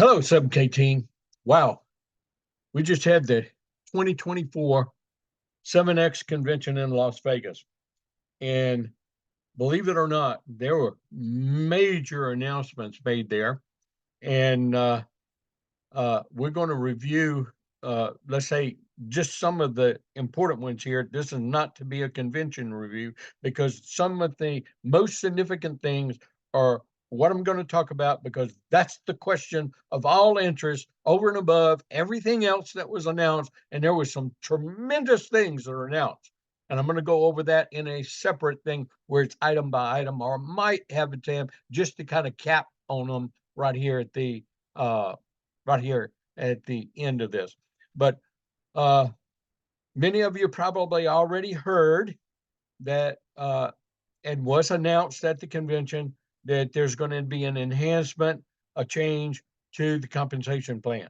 Hello, 7K team. Wow, we just had the 2024 7X convention in Las Vegas. And believe it or not, there were major announcements made there. And we're going to review, let's say, just some of the important ones here. This is not to be a convention review because some of the most significant things are what I'm going to talk about, because that's the question of all interest over and above everything else that was announced. And there were some tremendous things that are announced. And I'm going to go over that in a separate thing where it's item by item, or I might have a time just to kind of cap on them right here at the end of this. But uh, many of you probably already heard that and was announced at the convention that there's going to be an enhancement, a change to the compensation plan.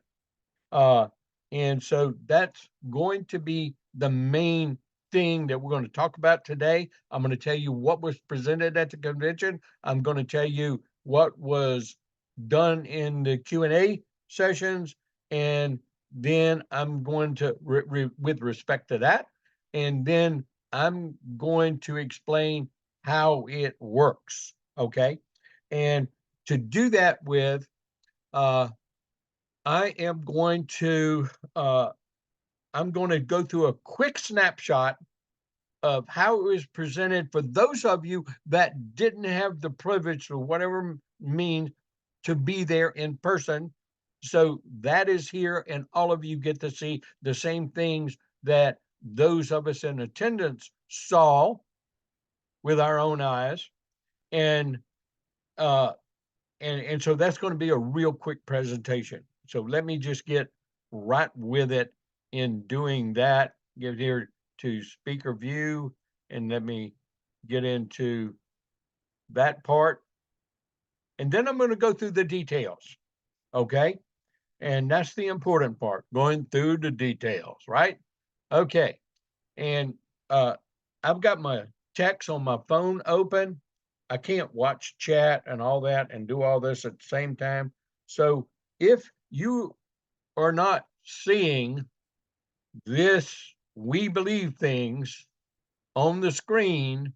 Uh, and so that's going to be the main thing that we're going to talk about today. I'm going to tell you what was presented at the convention. I'm going to tell you what was done in the Q&A sessions, and then I'm going to, with respect to that, and then I'm going to explain how it works, okay? And to do that with, I am going to I'm going to go through a quick snapshot of how it was presented for those of you that didn't have the privilege, or whatever means, to be there in person. So that is here, and all of you get to see the same things that those of us in attendance saw with our own eyes. And uh, and so that's going to be a real quick presentation. So let me just get right with it in doing that. Get here to speaker view, and let me get into that part. And then I'm going to go through the details. Okay. And that's the important part, going through the details, right? Okay. And I've got my text on my phone open. I can't watch chat and all that and do all this at the same time. So if you are not seeing this "we believe" things on the screen,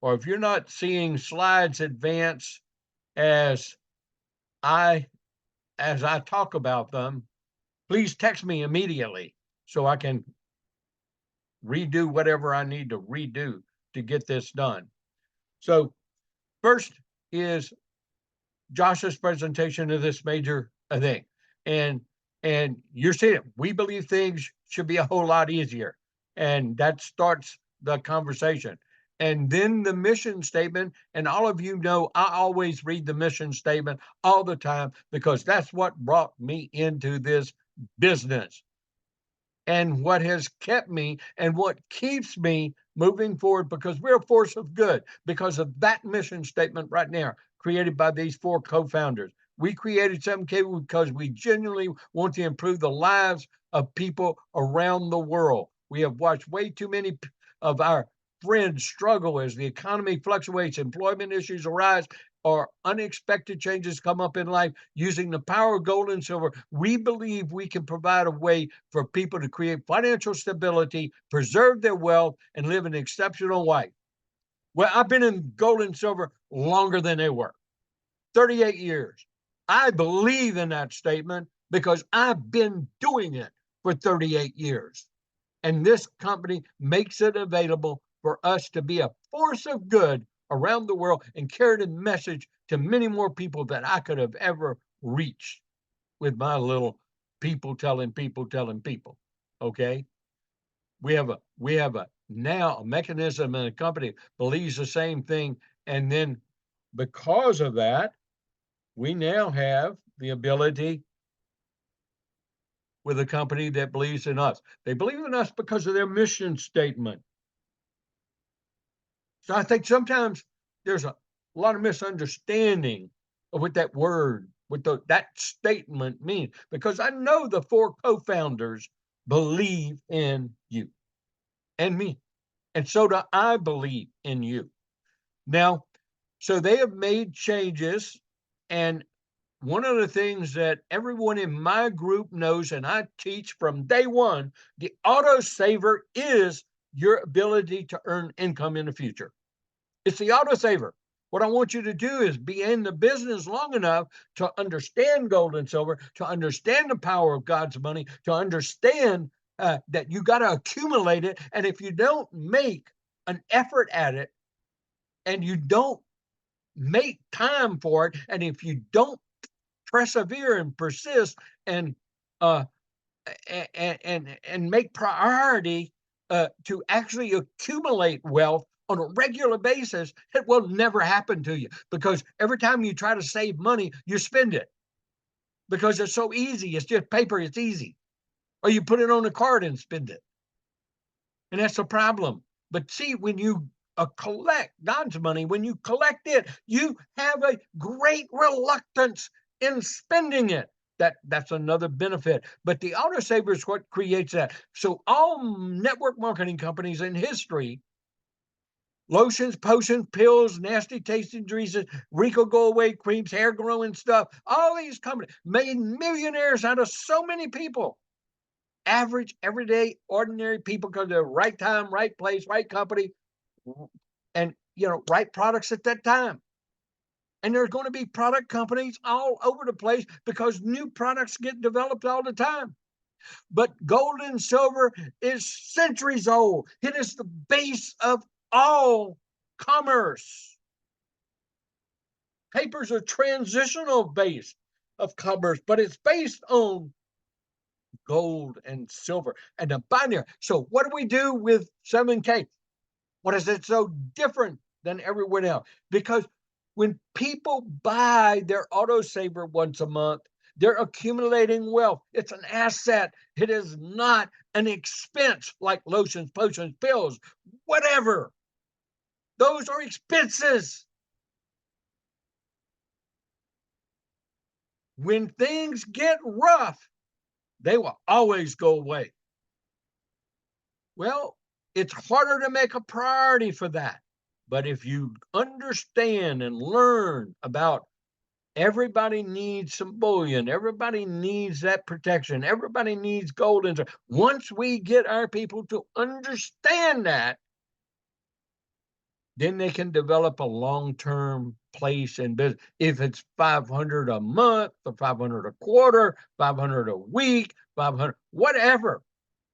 or if you're not seeing slides advance as I talk about them, please text me immediately so I can redo whatever I need to redo to get this done. So first is Josh's presentation of this major thing. And you're seeing it. We believe things should be a whole lot easier. And that starts the conversation. And then the mission statement. And all of you know, I always read the mission statement all the time because that's what brought me into this business, and what has kept me and what keeps me moving forward, because we're a force of good because of that mission statement right now, created by these four co-founders. We created 7K because we genuinely want to improve the lives of people around the world. We have watched way too many of our friends struggle as the economy fluctuates, employment issues arise, or unexpected changes come up in life. Using the power of gold and silver, we believe we can provide a way for people to create financial stability, preserve their wealth, and live an exceptional life. Well, I've been in gold and silver longer than they were, 38 years. I believe in that statement because I've been doing it for 38 years. And this company makes it available for us to be a force of good around the world and carry the message to many more people than I could have ever reached with my little people telling people telling people. Okay. We have a now a mechanism, and a company believes the same thing. And then because of that, we now have the ability with a company that believes in us. They believe in us because of their mission statement. So I think sometimes there's a lot of misunderstanding of what that word, that statement means, because I know the four co-founders believe in you and me. And so do I believe in you. Now, so they have made changes, and one of the things that everyone in my group knows, and I teach from day one, the autosaver is your ability to earn income in the future. It's the autosaver. What I want you to do is be in the business long enough to understand gold and silver, to understand the power of God's money, to understand that you got to accumulate it. And if you don't make an effort at it, and you don't make time for it, and if you don't persevere and persist and uh, and make priority to actually accumulate wealth on a regular basis, it will never happen to you, because every time you try to save money, you spend it because it's so easy. It's just paper. It's easy. Or you put it on a card and spend it. And that's the problem. But see, when you collect God's money, when you collect it, you have a great reluctance in spending it. That's another benefit. But the autosaver is what creates that. So all network marketing companies in history, lotions, potions, pills, nasty tasting drinks, Rico go away creams, hair growing stuff, all these companies made millionaires out of so many people. Average, everyday, ordinary people, because they're right time, right place, right company, and right products at that time. And there's going to be product companies all over the place because new products get developed all the time. But gold and silver is centuries old. It is the base of all commerce. Paper's a transitional base of commerce, but it's based on gold and silver and the binary. So what do we do with 7K? What is it so different than everyone else? Because when people buy their autosaver once a month, they're accumulating wealth. It's an asset. It is not an expense like lotions, potions, pills, whatever. Those are expenses. When things get rough, they will always go away. Well, it's harder to make a priority for that. But if you understand and learn about everybody needs some bullion, everybody needs that protection, everybody needs gold. And once we get our people to understand that, then they can develop a long-term place in business. If it's 500 a month or 500 a quarter, 500 a week, 500, whatever.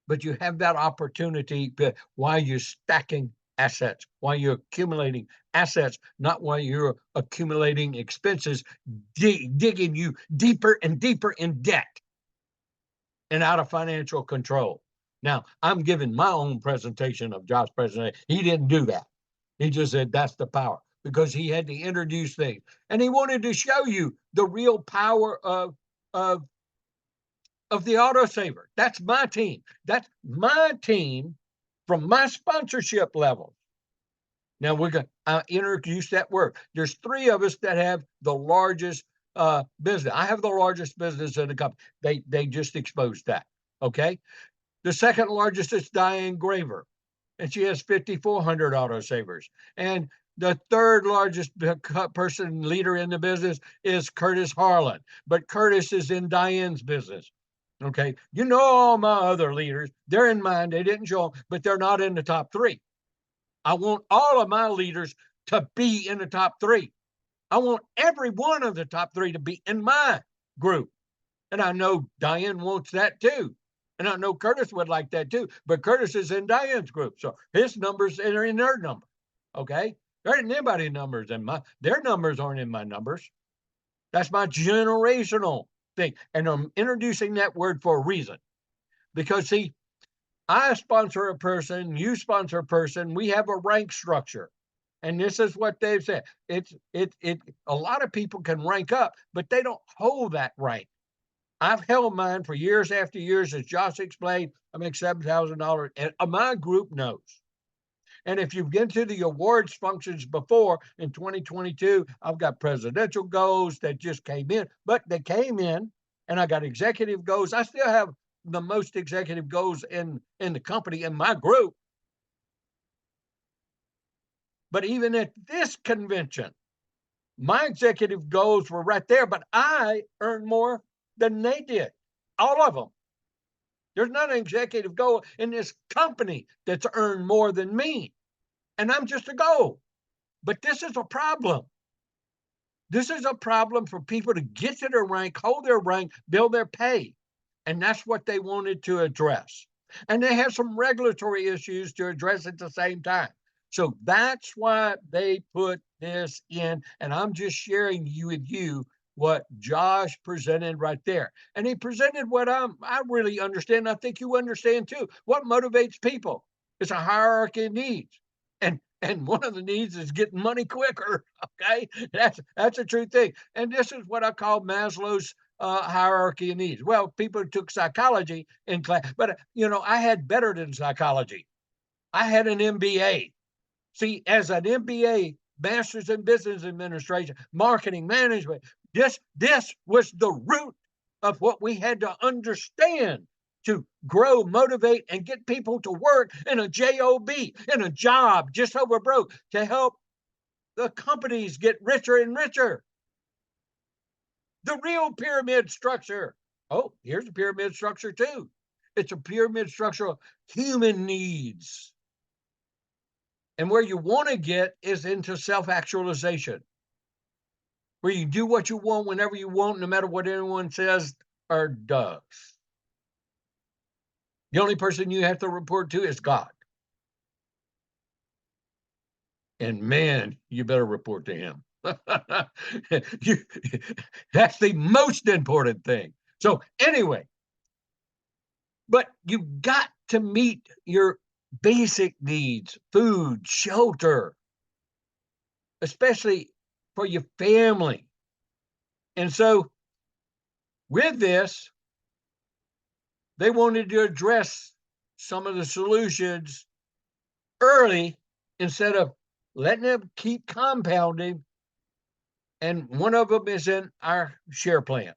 But you have that opportunity while you're stacking assets, while you're accumulating assets, not while you're accumulating expenses, digging you deeper and deeper in debt and out of financial control. Now, I'm giving my own presentation of Josh's presentation. He didn't do that. He just said that's the power, because he had to introduce things. And he wanted to show you the real power of the autosaver. That's my team. That's my team from my sponsorship levels. Now we're going to introduce that word. There's three of us that have the largest business. I have the largest business in the company. They just exposed that. Okay. The second largest is Diane Graver, and she has 5,400 autosavers. And the third largest person leader in the business is Curtis Harlan, but Curtis is in Diane's business. Okay. All my other leaders, they're in mine. They didn't show them, but they're not in the top three. I want all of my leaders to be in the top three. I want every one of the top three to be in my group. And I know Diane wants that too. And I know Curtis would like that too. But Curtis is in Diane's group. So his numbers are in their number. Okay. There ain't anybody's numbers in their numbers aren't in my numbers. That's my generational thing. And I'm introducing that word for a reason. Because see, I sponsor a person, you sponsor a person, we have a rank structure. And this is what they've said. A lot of people can rank up, but they don't hold that rank. I've held mine for years after years. As Josh explained, I make $7,000, and my group knows. And if you've been to the awards functions before in 2022, I've got presidential goals that just came in, but they came in, and I got executive goals. I still have the most executive goals in the company, in my group. But even at this convention, My executive goals were right there, but I earned more than they did. All of them. There's not an executive goal in this company that's earned more than me. And I'm just a goal. But this is a problem. This is a problem for people to get to their rank, hold their rank, build their pay. And that's what they wanted to address. And they have some regulatory issues to address at the same time. So that's why they put this in. And I'm just sharing with you what Josh presented right there. And he presented what I really understand. I think you understand too. What motivates people? It's a hierarchy of needs. And one of the needs is getting money quicker. Okay, that's a true thing. And this is what I call Maslow's hierarchy of needs. Well, people took psychology in class, but I had better than psychology. I had an MBA. See, as an MBA, Master's in Business Administration, Marketing Management, this was the root of what we had to understand to grow, motivate, and get people to work in a job, in a job, just so we're broke, to help the companies get richer and richer. The real pyramid structure. Oh, here's a pyramid structure too. It's a pyramid structure of human needs. And where you want to get is into self-actualization, where you do what you want whenever you want, no matter what anyone says or does. The only person you have to report to is God. And man, you better report to him. That's the most important thing. So anyway, but you got to meet your basic needs, food, shelter, especially for your family. And so with this, they wanted to address some of the solutions early instead of letting them keep compounding. And one of them is in our share plan.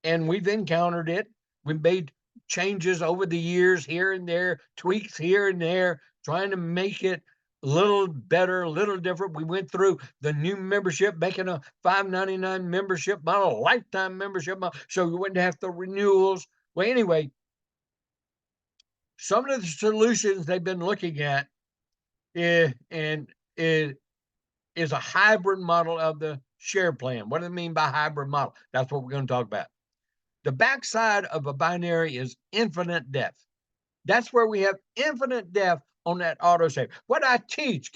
And we've encountered it. We've made changes over the years here and there, tweaks here and there, trying to make it a little better, a little different. We went through the new membership, making a $5.99 membership model, a lifetime membership model, so we wouldn't have the renewals. Well, anyway, some of the solutions they've been looking at is a hybrid model of the share plan. What do they mean by hybrid model? That's what we're going to talk about. The backside of a binary is infinite depth. That's where we have infinite depth on that autosave. What I teach,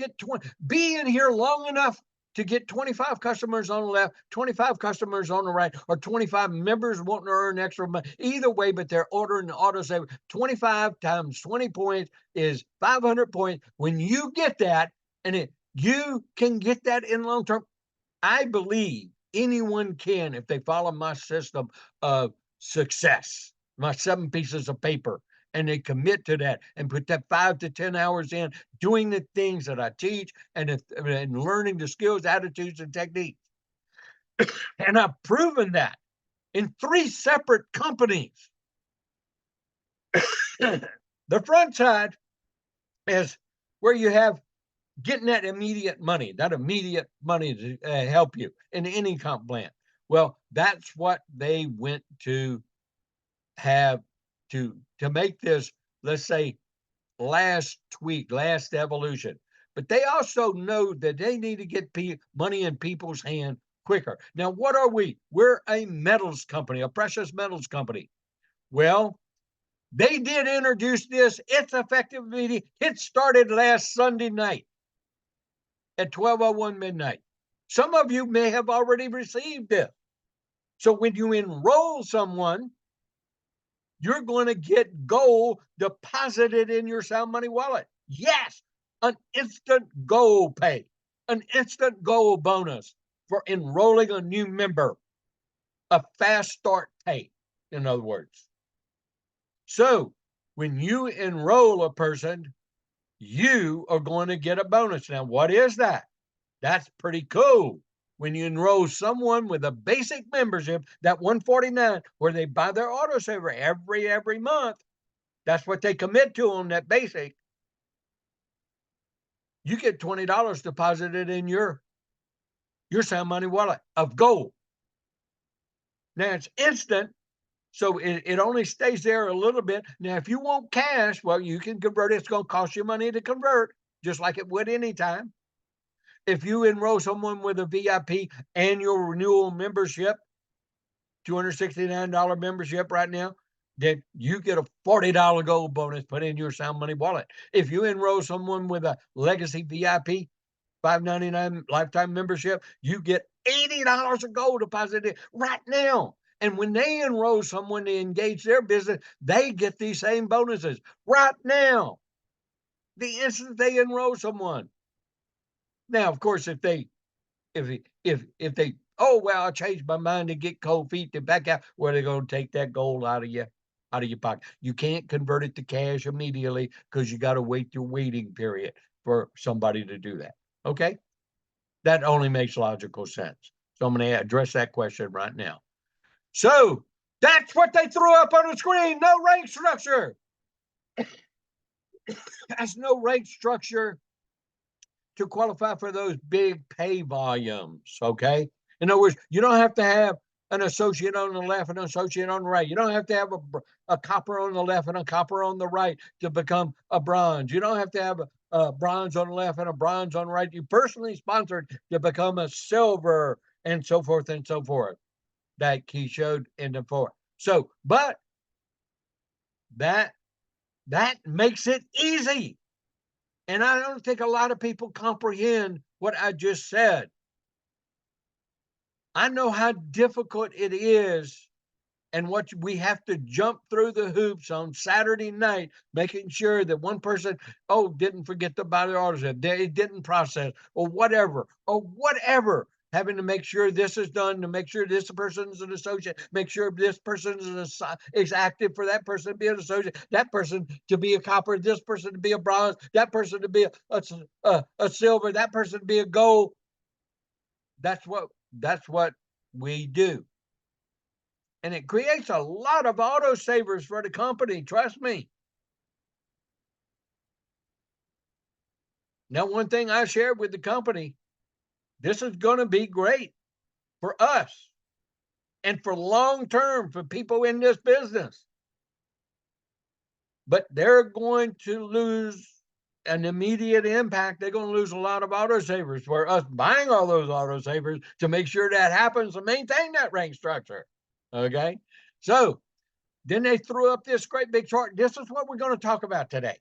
be in here long enough to get 25 customers on the left, 25 customers on the right, or 25 members wanting to earn extra money. Either way, but they're ordering the autosave. 25 times 20 points is 500 points. When you get that, and you can get that in long term, I believe anyone can if they follow my system of success, my 7 pieces of paper, and they commit to that and put that 5 to 10 hours in doing the things that I teach and learning the skills, attitudes, and techniques. And I've proven that in 3 separate companies. The front side is where you have getting that immediate money to help you in any comp plan. Well, that's what they went to have to make this, let's say, last tweak, last evolution. But they also know that they need to get money in people's hand quicker. Now, what are we? We're a metals company, a precious metals company. Well, they did introduce this. It's effective immediately. It started last Sunday night at 12:01 midnight. Some of you may have already received this. So when you enroll someone, you're going to get gold deposited in your Sound Money wallet. Yes, an instant gold pay, an instant gold bonus for enrolling a new member, a fast start pay, in other words. So when you enroll a person, you are going to get a bonus. Now, what is that? That's pretty cool. When you enroll someone with a basic membership, that $149, where they buy their autosaver every month, that's what they commit to on that basic. You get $20 deposited in your your sound money wallet of gold. Now it's instant, so it only stays there a little bit. Now, if you want cash, well, you can convert it. It's going to cost you money to convert, just like it would anytime. If you enroll someone with a VIP annual renewal membership, $269 membership right now, then you get a $40 gold bonus put in your Sound Money wallet. If you enroll someone with a Legacy VIP $5.99 lifetime membership, you get $80 of gold deposited right now. And when they enroll someone to engage their business, they get these same bonuses right now, the instant they enroll someone. Now, of course, if they, oh well, I changed my mind to get cold feet to back out, well, they're going to take that gold out of your pocket. You can't convert it to cash immediately because you got to wait your waiting period for somebody to do that. Okay, that only makes logical sense. So I'm going to address that question right now. So that's what they threw up on the screen. No rank structure. That's no rank structure to qualify for those big pay volumes. Okay. In other words, you don't have to have an associate on the left and an associate on the right. You don't have to have a copper on the left and a copper on the right to become a bronze. You don't have to have a bronze on the left and a bronze on the right. You personally sponsored to become a silver and so forth and so forth. That he showed in the fourth. So, but that makes it easy. And I don't think a lot of people comprehend what I just said. I know how difficult it is and what we have to jump through the hoops on Saturday night, making sure that one person, didn't forget to buy the orders, it didn't process, or whatever, having to make sure this is done, to make sure this person is an associate, make sure this person is active for that person to be an associate, that person to be a copper, this person to be a bronze, that person to be a silver, that person to be a gold. That's what we do. And it creates a lot of autosavers for the company, trust me. Now, one thing I shared with the company, this is going to be great for us and for long term for people in this business. But they're going to lose an immediate impact. They're going to lose a lot of autosavers for us buying all those autosavers to make sure that happens and maintain that rank structure. Okay. So then they threw up this great big chart. This is what we're going to talk about today.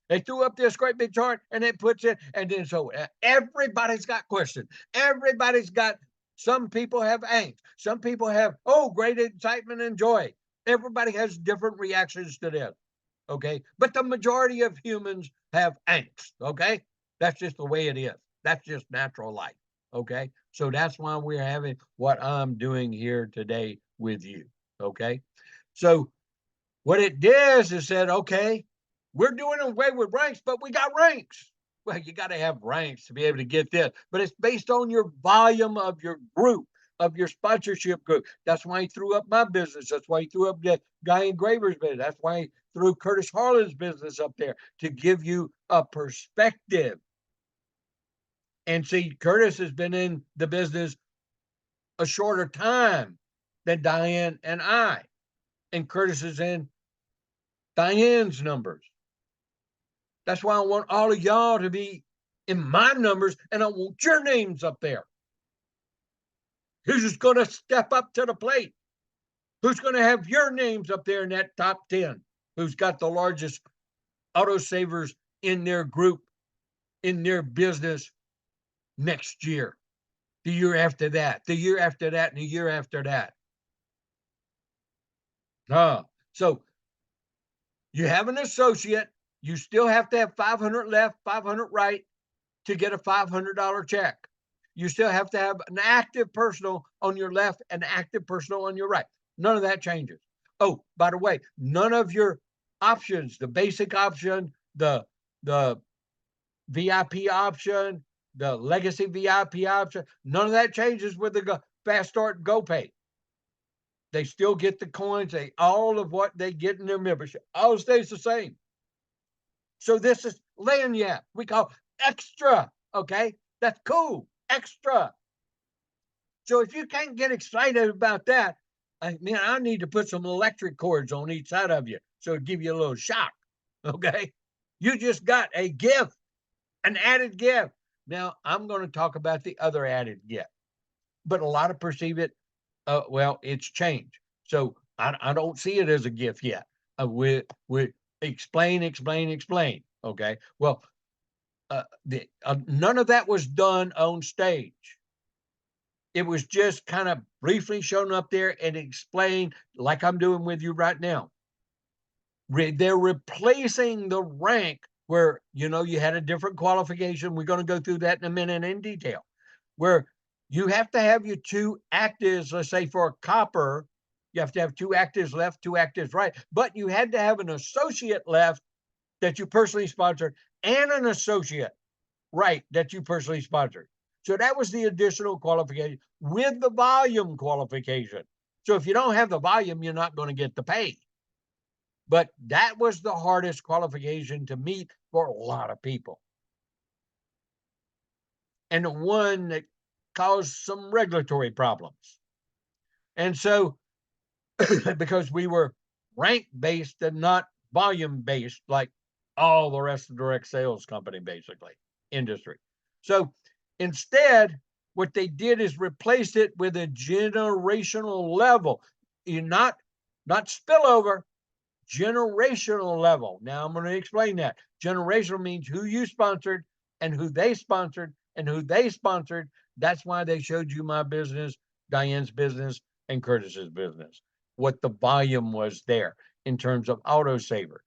They threw up this great big chart and it puts it, and then so everybody's got questions. Everybody's got, some people have angst. Some people have, great excitement and joy. Everybody has different reactions to this. Okay. But the majority of humans have angst. Okay. That's just the way it is. That's just natural life. Okay. So that's why we're having what I'm doing here today with you. Okay. So what it does is said, okay, we're doing away with ranks, but we got ranks. Well, you got to have ranks to be able to get this, but it's based on your volume of your group, of your sponsorship group. That's why he threw up my business. That's why he threw up the guy engraver's business. That's why he threw Curtis Harlan's business up there, to give you a perspective. And see, Curtis has been in the business a shorter time than Diane and I. And Curtis is in Diane's numbers. That's why I want all of y'all to be in my numbers, and I want your names up there. Who's just going to step up to the plate? Who's going to have your names up there in that top 10? Who's got the largest autosavers in their group, in their business next year, the year after that, the year after that, and the year after that? So you have an associate. You still have to have 500 left, 500 right to get a $500 check. You still have to have an active personal on your left and active personal on your right. None of that changes. Oh, by the way, none of your options, the basic option, the VIP option, the legacy VIP option, none of that changes with the Fast Start Go Pay. They still get the coins, all of what they get in their membership, all stays the same. So this is lagniappe. We call extra. Okay, that's cool. Extra. So if you can't get excited about that, I need to put some electric cords on each side of you so it give you a little shock. Okay, you just got a gift, an added gift. Now I'm going to talk about the other added gift, but a lot of perceive it. Well, it's change. So I don't see it as a gift yet. We explain. Okay. Well, none of that was done on stage. It was just kind of briefly shown up there and explained, like I'm doing with you right now. They're replacing the rank where, you had a different qualification. We're going to go through that in a minute in detail, where you have to have your two actives. Let's say for a copper, you have to have two actives left, two actives right, but you had to have an associate left that you personally sponsored and an associate right that you personally sponsored. So that was the additional qualification with the volume qualification. So if you don't have the volume, you're not going to get the pay. But that was the hardest qualification to meet for a lot of people. And the one that caused some regulatory problems. And so, because we were rank based and not volume based, like all the rest of the direct sales company, basically, industry. So instead, what they did is replace it with a generational level. You not spillover, generational level. Now I'm going to explain that. Generational means who you sponsored and who they sponsored and who they sponsored. That's why they showed you my business, Diane's business, and Curtis's business, what the volume was there in terms of autosavers.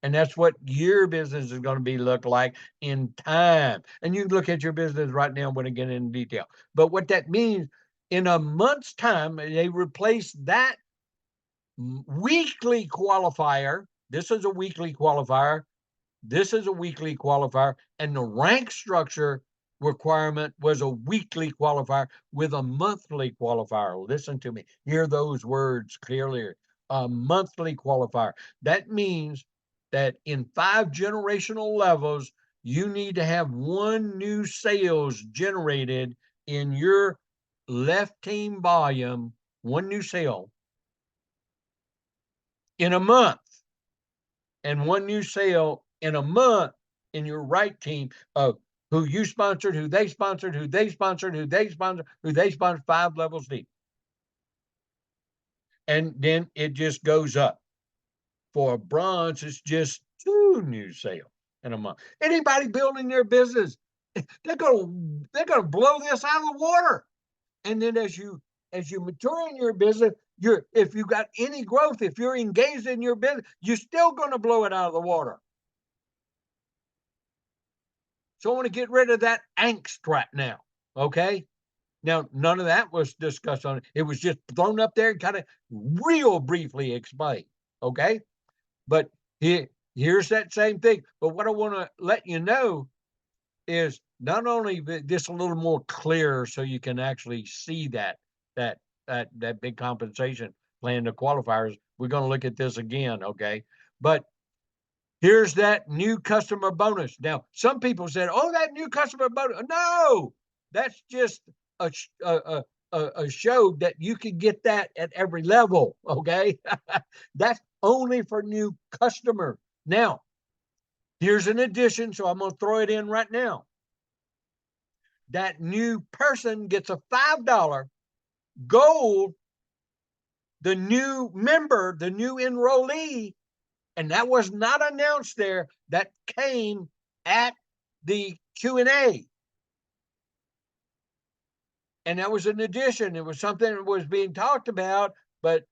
And that's what your business is going to be look like in time. And you can look at your business right now when I get into detail. But what that means, in a month's time, they replace that weekly qualifier. This is a weekly qualifier. This is a weekly qualifier. And the rank structure requirement was a weekly qualifier with a monthly qualifier. Listen to me. Hear those words clearly. A monthly qualifier. That means that in 5 generational levels, you need to have one new sales generated in your left team volume, one new sale in a month, and one new sale in a month in your right team of who you sponsored, who they sponsored, who they sponsored, who they sponsored, who they sponsored, 5 levels deep. And then it just goes up. For a bronze, it's just 2 new sales in a month. Anybody building their business, they're gonna blow this out of the water. And then as you mature in your business, if you got any growth, if you're engaged in your business, you're still going to blow it out of the water. So I want to get rid of that angst right now. Okay. Now, none of that was discussed on it. It was just thrown up there and kind of real briefly explained. Okay. But here's that same thing. But what I want to let you know is not only this a little more clear so you can actually see that big compensation plan, the qualifiers. We're going to look at this again, okay? But here's that new customer bonus. Now, some people said, "Oh, that new customer bonus." No, that's just a show that you can get that at every level, okay? That's only for new customers. Now, here's an addition, so I'm going to throw it in right now. That new person gets a $5 gold, the new member, the new enrollee, and that was not announced there. That came at the Q&A. And that was an addition. It was something that was being talked about, but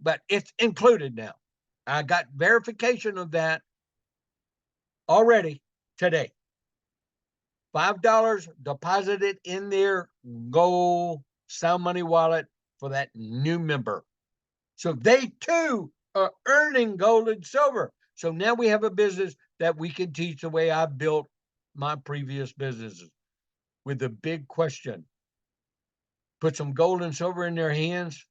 but it's included now. I got verification of that already today. $5 deposited in their gold sound money wallet for that new member. So they too are earning gold and silver. So now we have a business that we can teach the way I built my previous businesses with the big question. Put some gold and silver in their hands.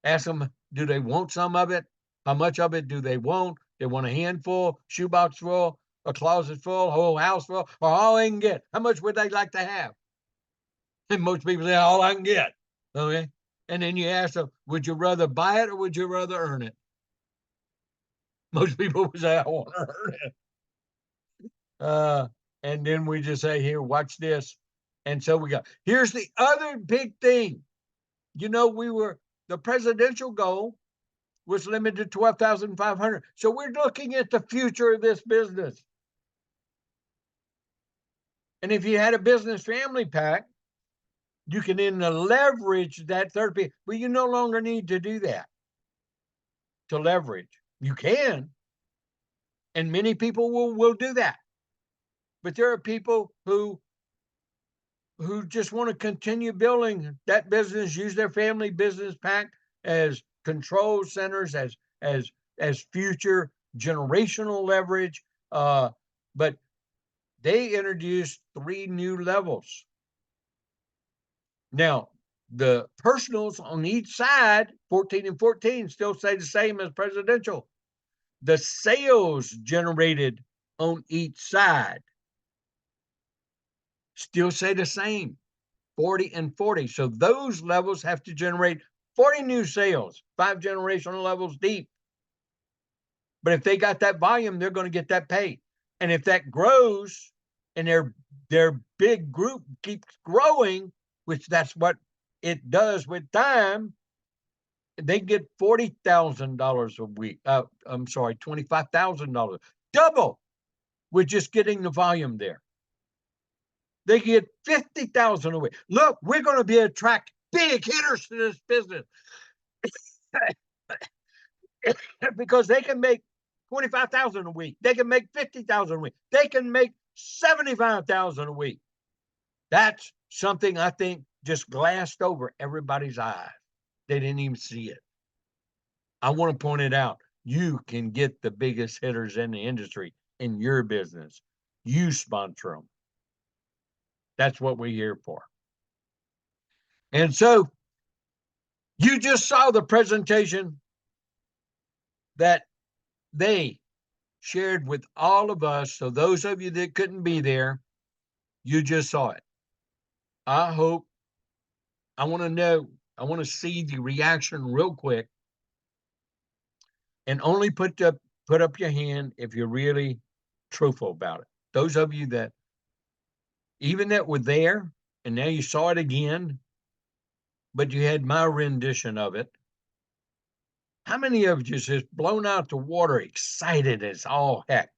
Ask them, do they want some of it? How much of it do they want? They want a handful, shoebox full, a closet full, a whole house full, or all they can get. How much would they like to have? And most people say, all I can get. Okay. And then you ask them, would you rather buy it or would you rather earn it? Most people would say, I want to earn it. And then we just say, here, watch this. And so we got, here's the other big thing. You know, the presidential goal was limited to 12,500. So we're looking at the future of this business. And if you had a business family pack, you can then leverage that third piece, but you no longer need to do that to leverage. You can, and many people will do that. But there are people who just want to continue building that business, use their family business pack as control centers, as future generational leverage. But they introduced 3 new levels. Now, the personals on each side, 14 and 14, still stay the same as presidential. The sales generated on each side still say the same, 40 and 40. So those levels have to generate 40 new sales, 5 generational levels deep. But if they got that volume, they're going to get that pay. And if that grows and their big group keeps growing, which that's what it does with time, they get $40,000 a week. I'm sorry, $25,000, double with just getting the volume there. They get 50,000 a week. Look, we're going to be attract big hitters to this business because they can make 25,000 a week. They can make 50,000 a week. They can make 75,000 a week. That's something I think just glassed over everybody's eyes. They didn't even see it. I want to point it out. You can get the biggest hitters in the industry in your business. You sponsor them. That's what we're here for. And so you just saw the presentation that they shared with all of us. So those of you that couldn't be there, you just saw it. I hope, I want to know, I want to see the reaction real quick. And only put up your hand if you're really truthful about it. Those of you that even that were there and now you saw it again, but you had my rendition of it. How many of you just blown out the water, excited as all heck?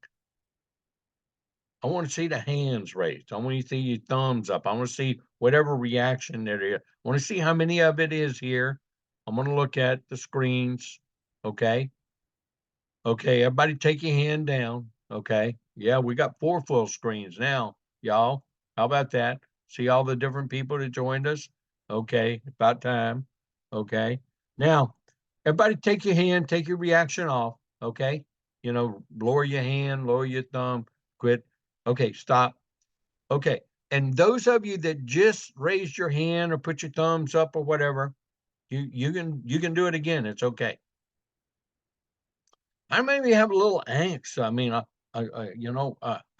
I want to see the hands raised. I want to see your thumbs up. I want to see whatever reaction there is. I want to see how many of it is here. I'm going to look at the screens. Okay. Okay, everybody take your hand down. Okay. Yeah, we got 4 full screens now, y'all. How about that? See all the different people that joined us? Okay, about time. Okay. Now, everybody take your hand, take your reaction off. Okay. Lower your hand, lower your thumb, quit. Okay, stop. Okay. And those of you that just raised your hand or put your thumbs up or whatever, you can do it again. It's okay. I maybe have a little angst. I mean, I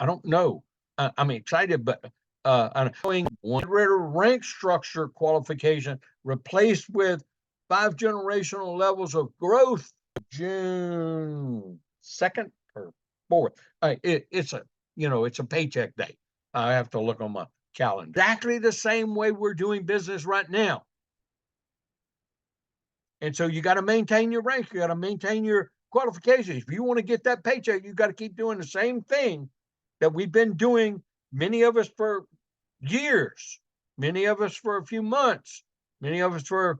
don't know. I'm excited, but I'm going one rank structure qualification replaced with 5 generational levels of growth. June 2nd or 4th. It's a paycheck day. I have to look on my calendar. Exactly the same way we're doing business right now. And so you got to maintain your rank. You got to maintain your qualifications. If you want to get that paycheck, you got to keep doing the same thing that we've been doing, many of us for years, many of us for a few months, many of us for,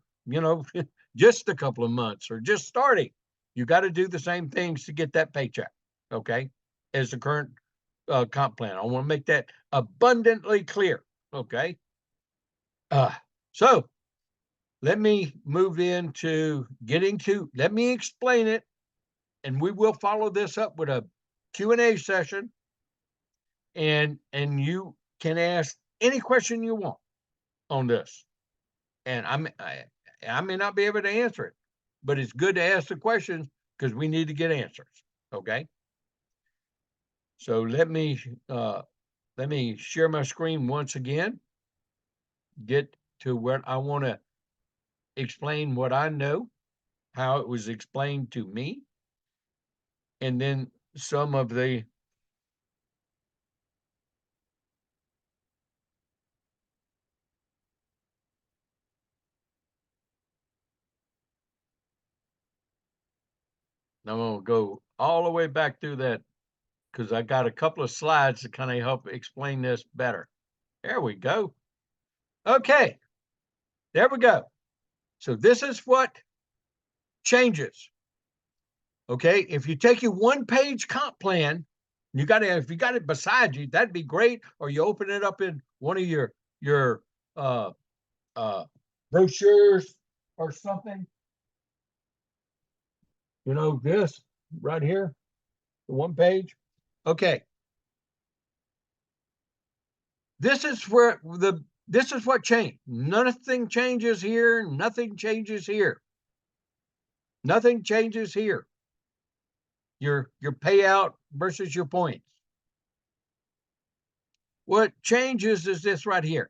just a couple of months or just starting. You got to do the same things to get that paycheck, okay, as the current comp plan. I want to make that abundantly clear, okay? So let me move into let me explain it, and we will follow this up with a Q&A session, and you can ask any question you want on this. And I may not be able to answer it, but it's good to ask the questions because we need to get answers, okay? So let me share my screen once again. get to what I want to explain, what I know, how it was explained to me, and then some of the I'm going to go all the way back through that because I got a couple of slides to kind of help explain this better. There we go. Okay, there we go. So this is what changes. Okay, if you take your one-page comp plan, you got to, if you got it beside you, that'd be great. Or you open it up in one of your uh brochures or something. You know, this right here, the one page. Okay. This is where this is what changed. Nothing changes here, nothing changes here. Nothing changes here. Your payout versus your points. What changes is this right here.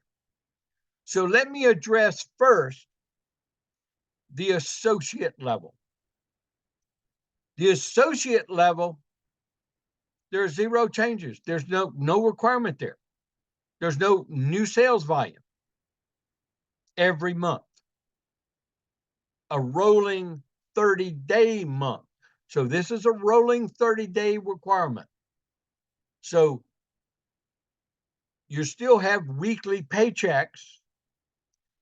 So let me address first the associate level. The associate level, there's zero changes. There's no requirement there. There's no new sales volume every month. A rolling 30-day month. So this is a rolling 30-day requirement. So you still have weekly paychecks,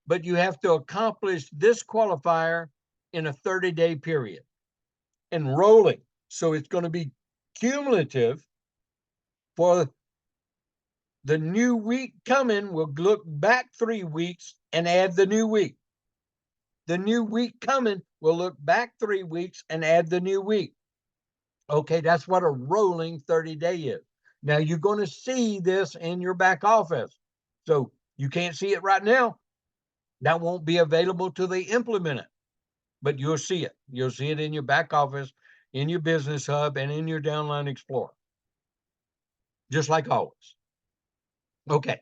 but you have to accomplish this qualifier in a 30-day period and rolling. So it's going to be cumulative for the new week coming. We'll look back 3 weeks and add the new week. The new week coming, we'll look back 3 weeks and add the new week. Okay, that's what a rolling 30-day is. Now you're going to see this in your back office. So you can't see it right now. That won't be available till they implement it, but you'll see it. You'll see it in your back office, in your business hub, and in your downline explorer, just like always. Okay,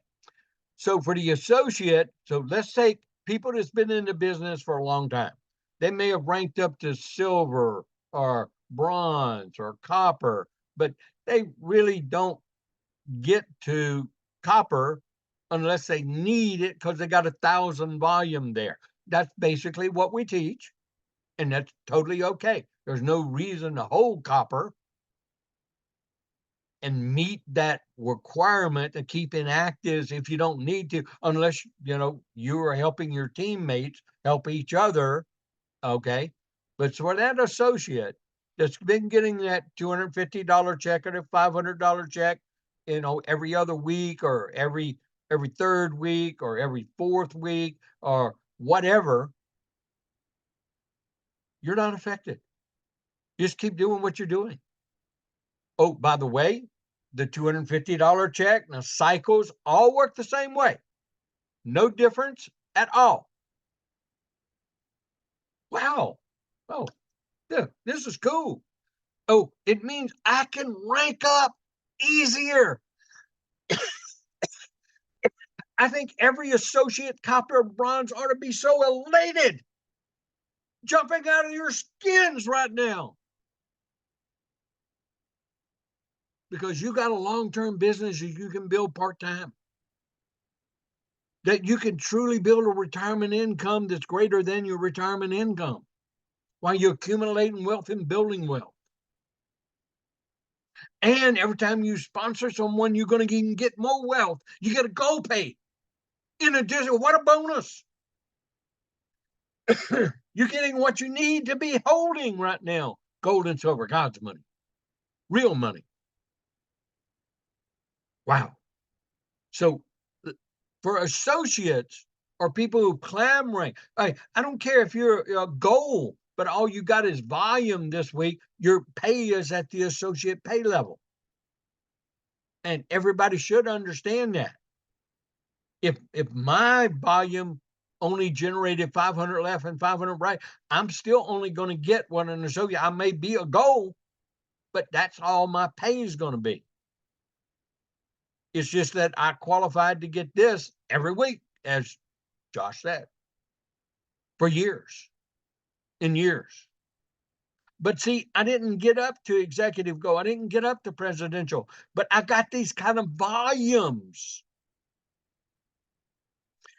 so for the associate, so let's take people that's been in the business for a long time. They may have ranked up to silver or bronze or copper, but they really don't get to copper unless they need it because they got 1,000 volume there. That's basically what we teach, and that's totally okay. There's no reason to hold copper and meet that requirement to keep inactives if you don't need to, unless you are helping your teammates help each other. Okay, but for that associate that's been getting that $250 check or a $500 check, every other week or every third week or every fourth week or whatever, you're not affected. Just keep doing what you're doing. Oh, by the way, the $250 check, now cycles all work the same way. No difference at all. Wow. Oh, yeah, this is cool. Oh, it means I can rank up easier. I think every associate copper bronze ought to be so elated, jumping out of your skins right now. Because you got a long-term business that you can build part-time. That you can truly build a retirement income that's greater than your retirement income while you're accumulating wealth and building wealth. And every time you sponsor someone, you're going to even get more wealth. You get a gold pay. In addition, what a bonus. You're getting what you need to be holding right now. Gold and silver, God's money. Real money. Wow. So for associates or people who climb rank, I don't care if you're a gold, but all you got is volume this week, your pay is at the associate pay level. And everybody should understand that. If my volume only generated 500 left and 500 right, I'm still only going to get what an associate. I may be a gold, but that's all my pay is going to be. It's just that I qualified to get this every week as Josh said, for years and years. But see, I didn't get up to executive goal. I didn't get up to presidential, but I got these kind of volumes.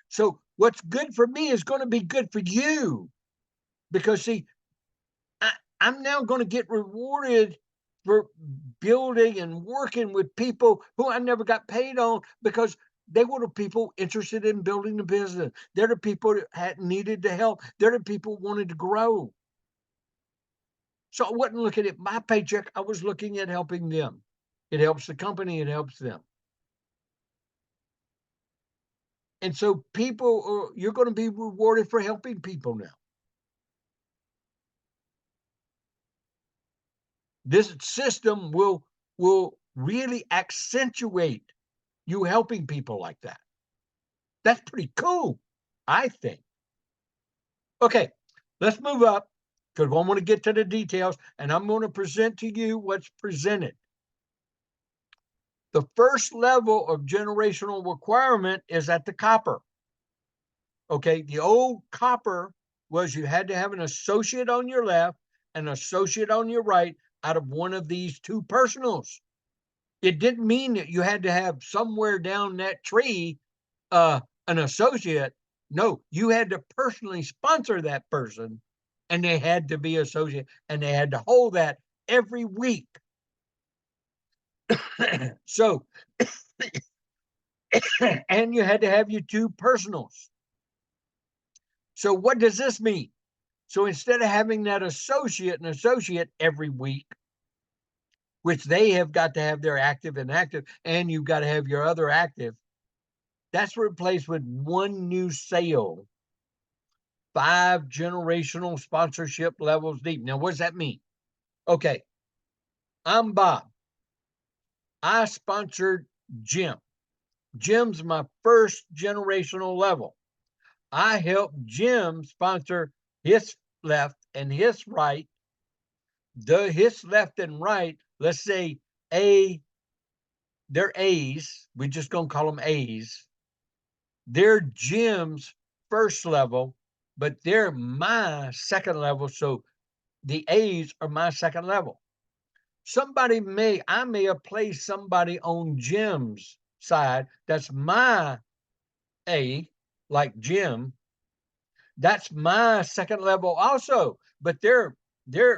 So what's good for me is going to be good for you, because see, I'm now going to get rewarded for building and working with people who I never got paid on, because they were the people interested in building the business. They're the people that had needed the help. They're the people who wanted to grow. So I wasn't looking at my paycheck. I was looking at helping them. It helps the company. It helps them. And so you're going to be rewarded for helping people now. This system will really accentuate you helping people like that. That's pretty cool, I think. Okay, let's move up, because I want to get to the details, and I'm going to present to you what's presented. The first level of generational requirement is at the copper. Okay, the old copper was you had to have an associate on your left and an associate on your right out of one of these two personals. It didn't mean that you had to have somewhere down that tree an associate. No, you had to personally sponsor that person, and they had to be associate, and they had to hold that every week. So, and you had to have your two personals. So what does this mean? So instead of having that associate every week, which they have got to have their active and active, and you've got to have your other active, that's replaced with one new sale, 5 generational sponsorship levels deep. Now, what does that mean? Okay, I'm Bob. I sponsored Jim. Jim's my first generational level. I helped Jim sponsor his left and his right. His left and right, let's say they're A's. We're just going to call them A's. They're Jim's first level, but they're my second level. So the A's are my second level. I may have placed somebody on Jim's side that's my A, like Jim. That's my second level also, but they're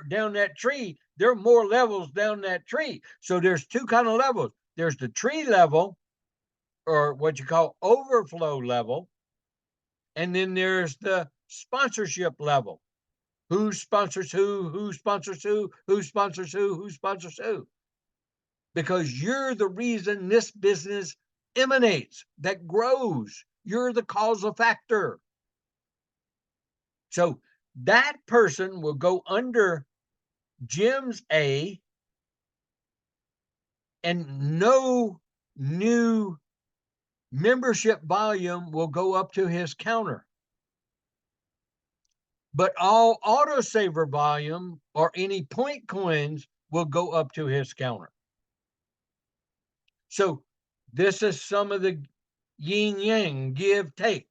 down that tree. There are more levels down that tree. So there's two kind of levels. There's the tree level, or what you call overflow level, and then there's the sponsorship level. Who sponsors who sponsors who sponsors who sponsors who. Because you're the reason this business emanates, that grows. You're the causal factor. So that person will go under Jim's A, and no new membership volume will go up to his counter. But all autosaver volume or any point coins will go up to his counter. So this is some of the yin yang, give, take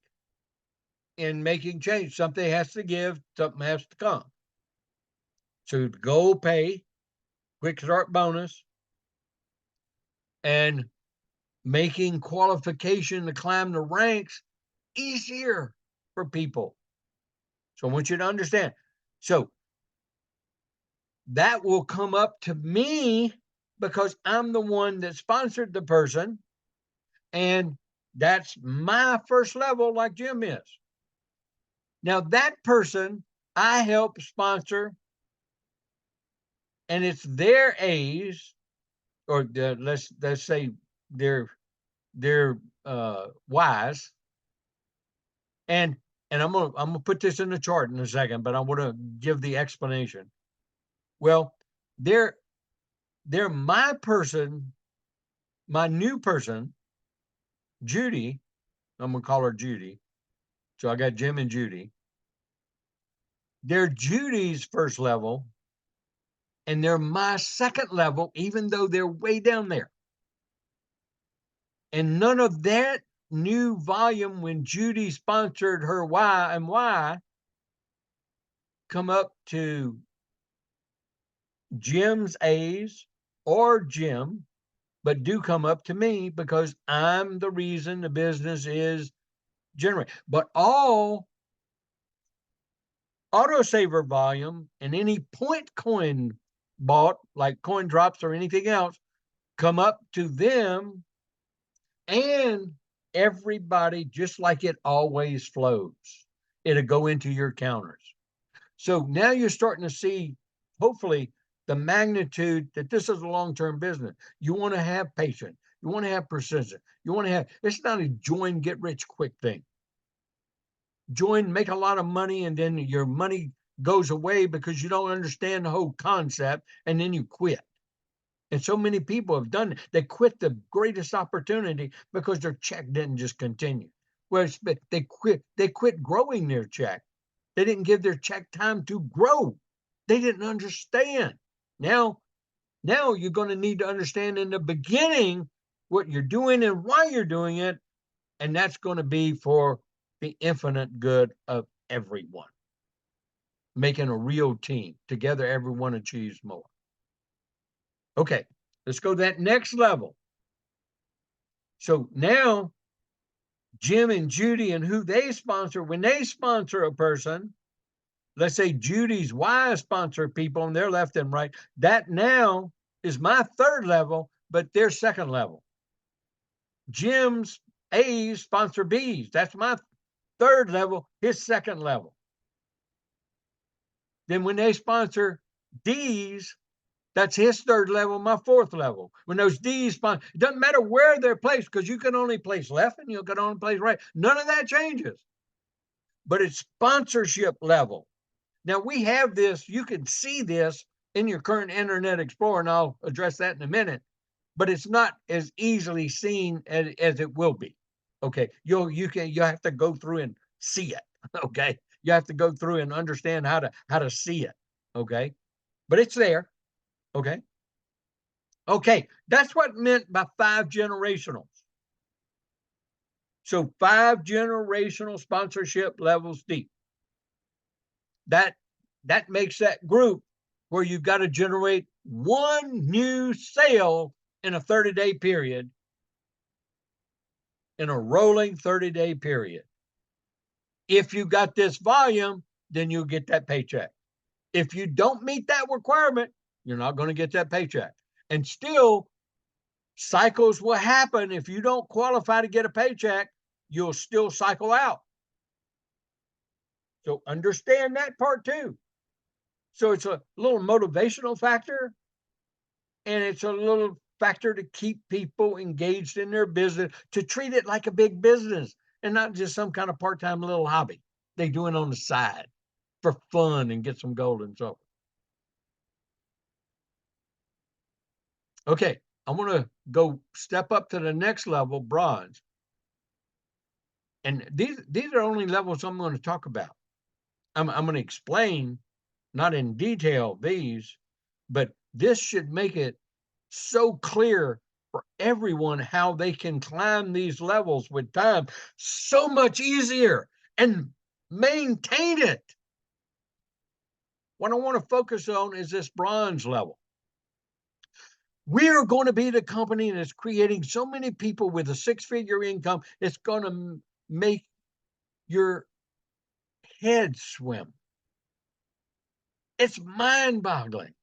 in making change. Something has to give, something has to come. So goal pay, quick start bonus, and making qualification to climb the ranks easier for people. So I want you to understand. So that will come up to me because I'm the one that sponsored the person, and that's my first level, like Jim is. Now that person I help sponsor, and it's their A's, or let's say their Y's, and I'm gonna put this in the chart in a second, but I want to give the explanation. Well, they're my person, my new person, Judy. I'm gonna call her Judy. So I got Jim and Judy. They're Judy's first level, and they're my second level, even though they're way down there. And none of new volume when Judy sponsored her Y and Y come up to Jim's A's or Jim, but do come up to me because I'm the reason the business is generated. But all autosaver volume and any point coin bought, like coin drops or anything else, come up to them and everybody, just like it always flows. It'll go into your counters. So now you're starting to see, hopefully, the magnitude that this is a long-term business. You want to have patience. You want to have precision. You want to have, it's not a join, get rich quick thing. Join, make a lot of money, and then your money goes away because you don't understand the whole concept, and then you quit. And so many people have done it. They quit the greatest opportunity because their check didn't just continue. Whereas they quit growing their check. They didn't give their check time to grow. They didn't understand. Now you're going to need to understand in the beginning what you're doing and why you're doing it. And that's going to be for the infinite good of everyone. Making a real team. Together, everyone achieves more. Okay, let's go to that next level. So now, Jim and Judy and who they sponsor, when they sponsor a person, let's say Judy's Y sponsor people on their left and right, that now is my third level, but their second level. Jim's A's sponsor B's. That's my third level, his second level. Then when they sponsor D's, that's his third level, my fourth level. When those D's sponsor, it doesn't matter where they're placed because you can only place left and you can only place right. None of that changes. But it's sponsorship level. Now we have this, you can see this in your current Internet Explorer, and I'll address that in a minute, but it's not as easily seen as it will be. Okay, you have to go through and see it. Okay, you have to go through and understand how to see it. Okay, but it's there. Okay, that's what meant by 5 generationals. So 5 generational sponsorship levels deep. That makes that group where you've got to generate one new sale in a 30-day period, in a rolling 30-day period. If you got this volume, then you'll get that paycheck. If you don't meet that requirement, you're not going to get that paycheck. And still, cycles will happen. If you don't qualify to get a paycheck, you'll still cycle out. So understand that part too. So it's a little motivational factor, and it's a little factor to keep people engaged in their business, to treat it like a big business and not just some kind of part-time little hobby they do it on the side for fun and get some gold and so forth. Okay, I want to go step up to the next level, bronze. And these are only levels I'm going to talk about. I'm going to explain, not in detail, these, but this should make it so clear for everyone how they can climb these levels with time so much easier and maintain it. What I want to focus on is this bronze level. We are going to be the company that's creating so many people with a 6-figure income, it's going to make your head swim. It's mind-boggling.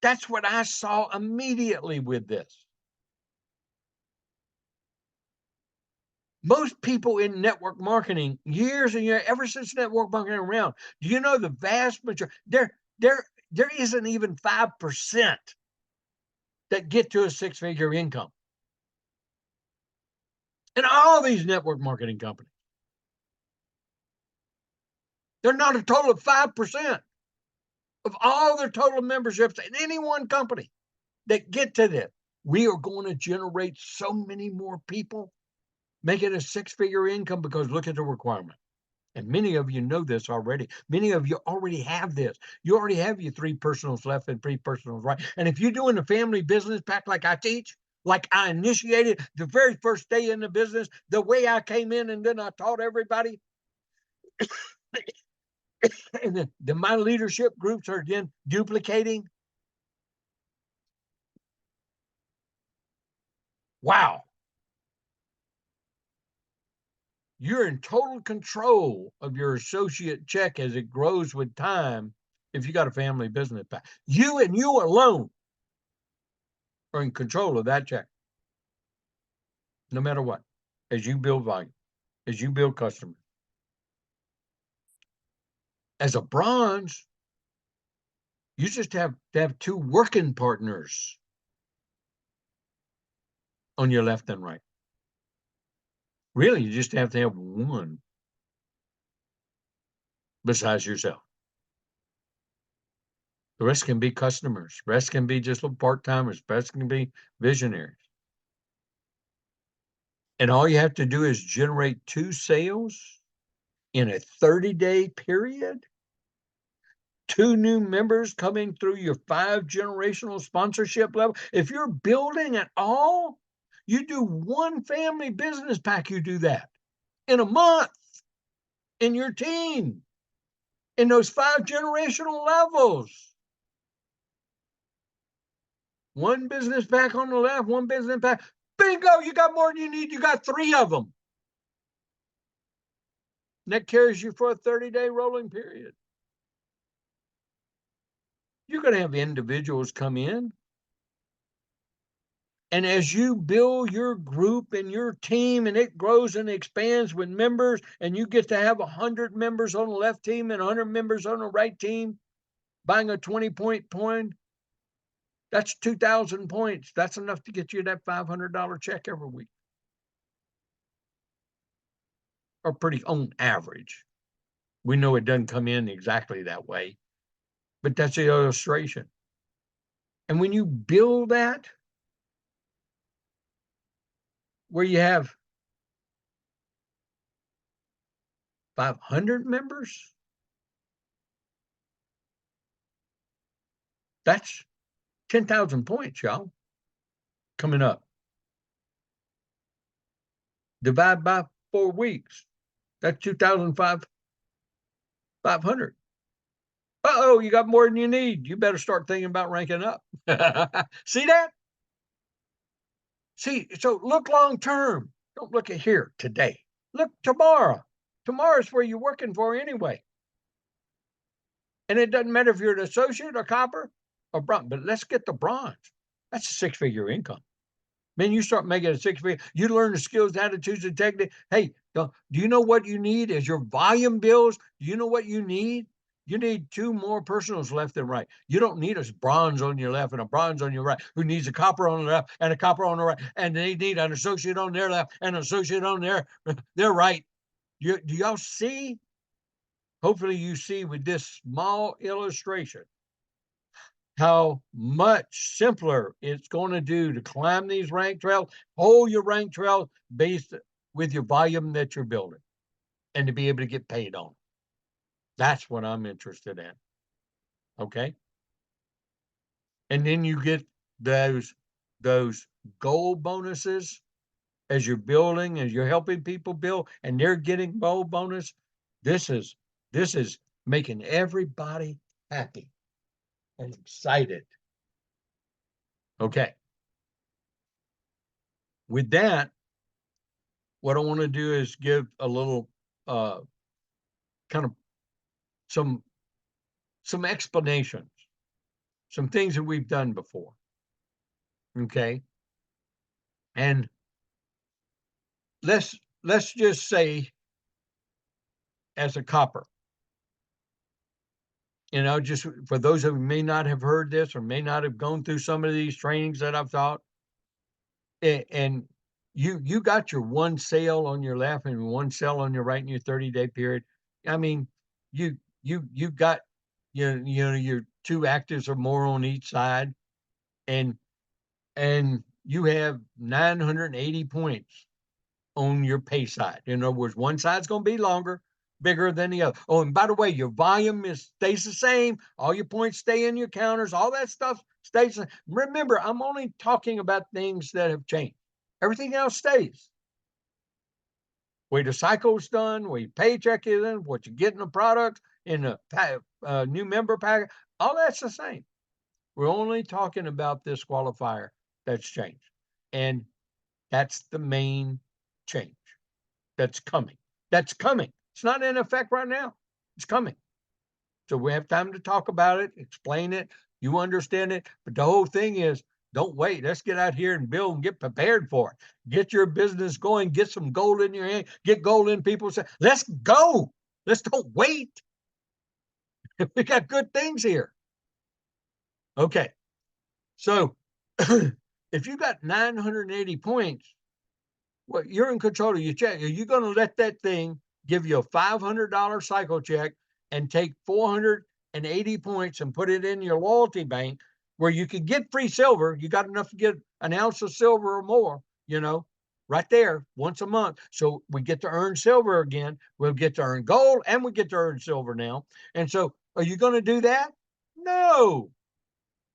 That's what I saw immediately with this. Most people in network marketing, years and years, ever since network marketing around, do you know the vast majority, there isn't even 5% that get to a 6-figure income in all these network marketing companies. They're not a total of 5% of all their total memberships in any one company that get to this. We are going to generate so many more people, make it a 6-figure income, because look at the requirement. And many of you know this already. Many of you already have this. You already have your 3 personals left and 3 personals right. And if you're doing a family business pack like I teach, like I initiated the very first day in the business, the way I came in and then I taught everybody. And then my leadership groups are then duplicating. Wow. You're in total control of your associate check as it grows with time if you got a family business pack. You and you alone are in control of that check, no matter what, as you build volume, as you build customers. As a bronze, you just have to have two working partners on your left and right. Really, you just have to have one besides yourself. The rest can be customers. The rest can be just little part-timers. The rest can be visionaries. And all you have to do is generate 2 sales in a 30-day period. 2 new members coming through your 5 generational sponsorship level. If you're building at all, you do 1 family business pack, you do that in a month in your team, in those 5 generational levels. 1 business pack on the left, 1 business pack. Bingo, you got more than you need. You got 3 of them. And that carries you for a 30-day rolling period. You're going to have individuals come in. And as you build your group and your team and it grows and expands with members, and you get to have 100 members on the left team and 100 members on the right team, buying a 20-point point, that's 2,000 points. That's enough to get you that $500 check every week. Or pretty on average. We know it doesn't come in exactly that way, but that's the illustration. And when you build that, where you have 500 members, that's 10,000 points, y'all, coming up. Divide by 4 weeks. That's 2,500. Uh-oh, you got more than you need. You better start thinking about ranking up. See that? See, so look long term. Don't look at here today. Look tomorrow. Tomorrow's where you're working for anyway. And it doesn't matter if you're an associate or copper or bronze, but let's get the bronze. That's a 6-figure income. Man, you start making a 6-figure, you learn the skills, attitudes, and technique. Hey, do you know what you need as your volume builds? Do you know what you need? You need 2 more personals left and right. You don't need a bronze on your left and a bronze on your right, who needs a copper on the left and a copper on the right, and they need an associate on their left and an associate on their right. Do y'all see? Hopefully you see with this small illustration how much simpler it's going to do to climb these rank trails, hold your rank trail based with your volume that you're building, and to be able to get paid on. That's what I'm interested in. Okay. And then you get those goal bonuses as you're building, as you're helping people build, and they're getting goal bonus. This is making everybody happy and excited. Okay. With that, what I want to do is give a little kind of some explanations, some things that we've done before. Okay. And let's just say, as a copper, just for those who may not have heard this or may not have gone through some of these trainings that I've taught, and you got your 1 sale on your left and 1 sale on your right in your 30-day period. I mean, you got your 2 actives or more on each side, and you have 980 points on your pay side. In other words, one side's going to be longer, bigger than the other. Oh, and by the way, your volume stays the same. All your points stay in your counters. All that stuff stays. Remember, I'm only talking about things that have changed. Everything else stays. Way the cycle's done, way paycheck is in, what you get in the product, in the new member pack, all that's the same. We're only talking about this qualifier that's changed. And that's the main change that's coming. That's coming. It's not in effect right now. It's coming. So we have time to talk about it, explain it, you understand it. But the whole thing is, don't wait. Let's get out here and build and get prepared for it. Get your business going. Get some gold in your hand. Get gold in people's hands. Let's go. Let's don't wait. We got good things here. Okay. So if you got 980 points, well, you're in control of your check. Are you going to let that thing give you a $500 cycle check and take 480 points and put it in your loyalty bank where you could get free silver? You got enough to get an ounce of silver or more, right there once a month. So we get to earn silver again. We'll get to earn gold and we get to earn silver now. And so are you going to do that? No.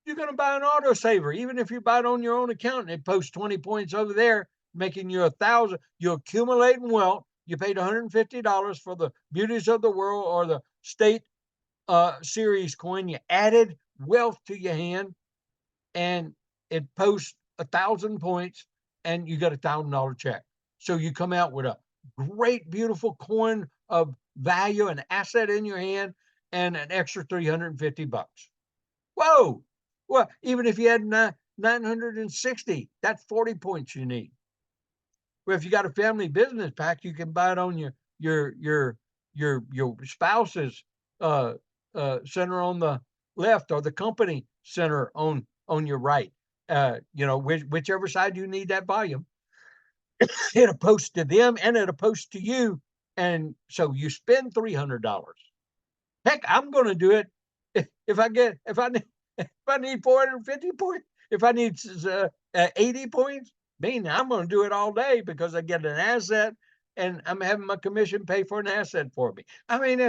You're going to buy an autosaver. Even if you buy it on your own account and it posts 20 points over there, making you 1,000, you're accumulating wealth. You paid $150 for the Beauties of the World or the State Series coin. You added wealth to your hand, and it posts 1,000 points, and you got $1,000 check. So you come out with a great, beautiful coin of value, an asset in your hand, and an extra $350. Whoa! Well, even if you had 960, that's 40 points you need. Well, if you got a family business pack, you can buy it on your spouse's center on the left or the company center on your right. Whichever side you need that volume, it'll post to them and it'll post to you. And so you spend $300. Heck, I'm going to do it if I need 450 points, if I need 80 points. I'm going to do it all day because I get an asset and I'm having my commission pay for an asset for me. I mean,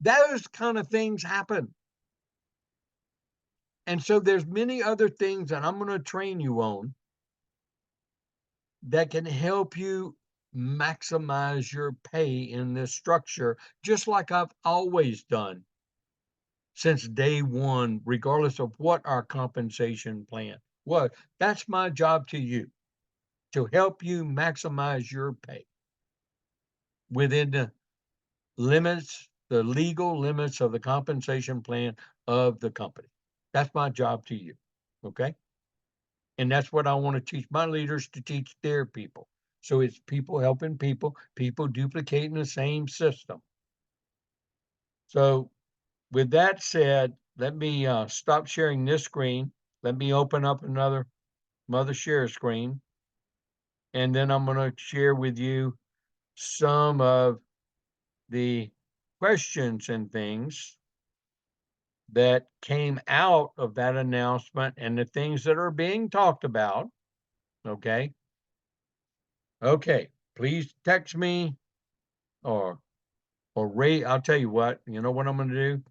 those kind of things happen. And so there's many other things that I'm going to train you on that can help you maximize your pay in this structure, just like I've always done since day one, regardless of what our compensation plan was. That's my job to you, to help you maximize your pay within the limits, the legal limits of the compensation plan of the company. That's my job to you. Okay. And that's what I want to teach my leaders to teach their people. So it's people helping people duplicating the same system. So with that said, let me stop sharing this screen. Let me open up another mother share screen. And then I'm going to share with you some of the questions and things that came out of that announcement and the things that are being talked about. Okay. Okay. Please text me or Ray. I'll tell you what, you know what I'm going to do?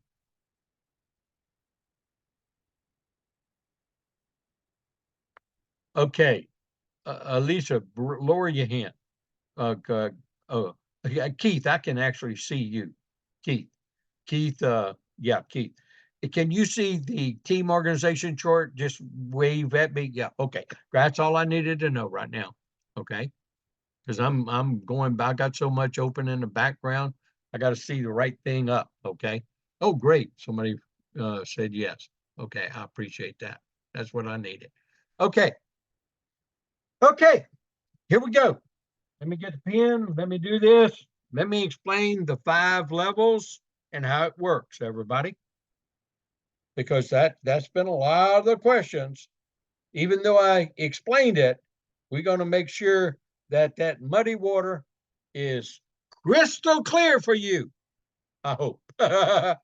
Okay. Lisa, lower your hand. Keith, I can actually see you. Keith, Keith, Keith. Can you see the team organization chart? Just wave at me. Yeah, okay. That's all I needed to know right now. Okay. Because I'm going back. I got so much open in the background. I got to see the right thing up. Okay. Oh, great. Somebody said yes. Okay, I appreciate that. That's what I needed. Okay. Okay. Here we go. Let me get the pen. Let me do this. Let me explain the 5 levels and how it works, everybody. Because that's been a lot of the questions. Even though I explained it, we're going to make sure that muddy water is crystal clear for you. I hope. Okay.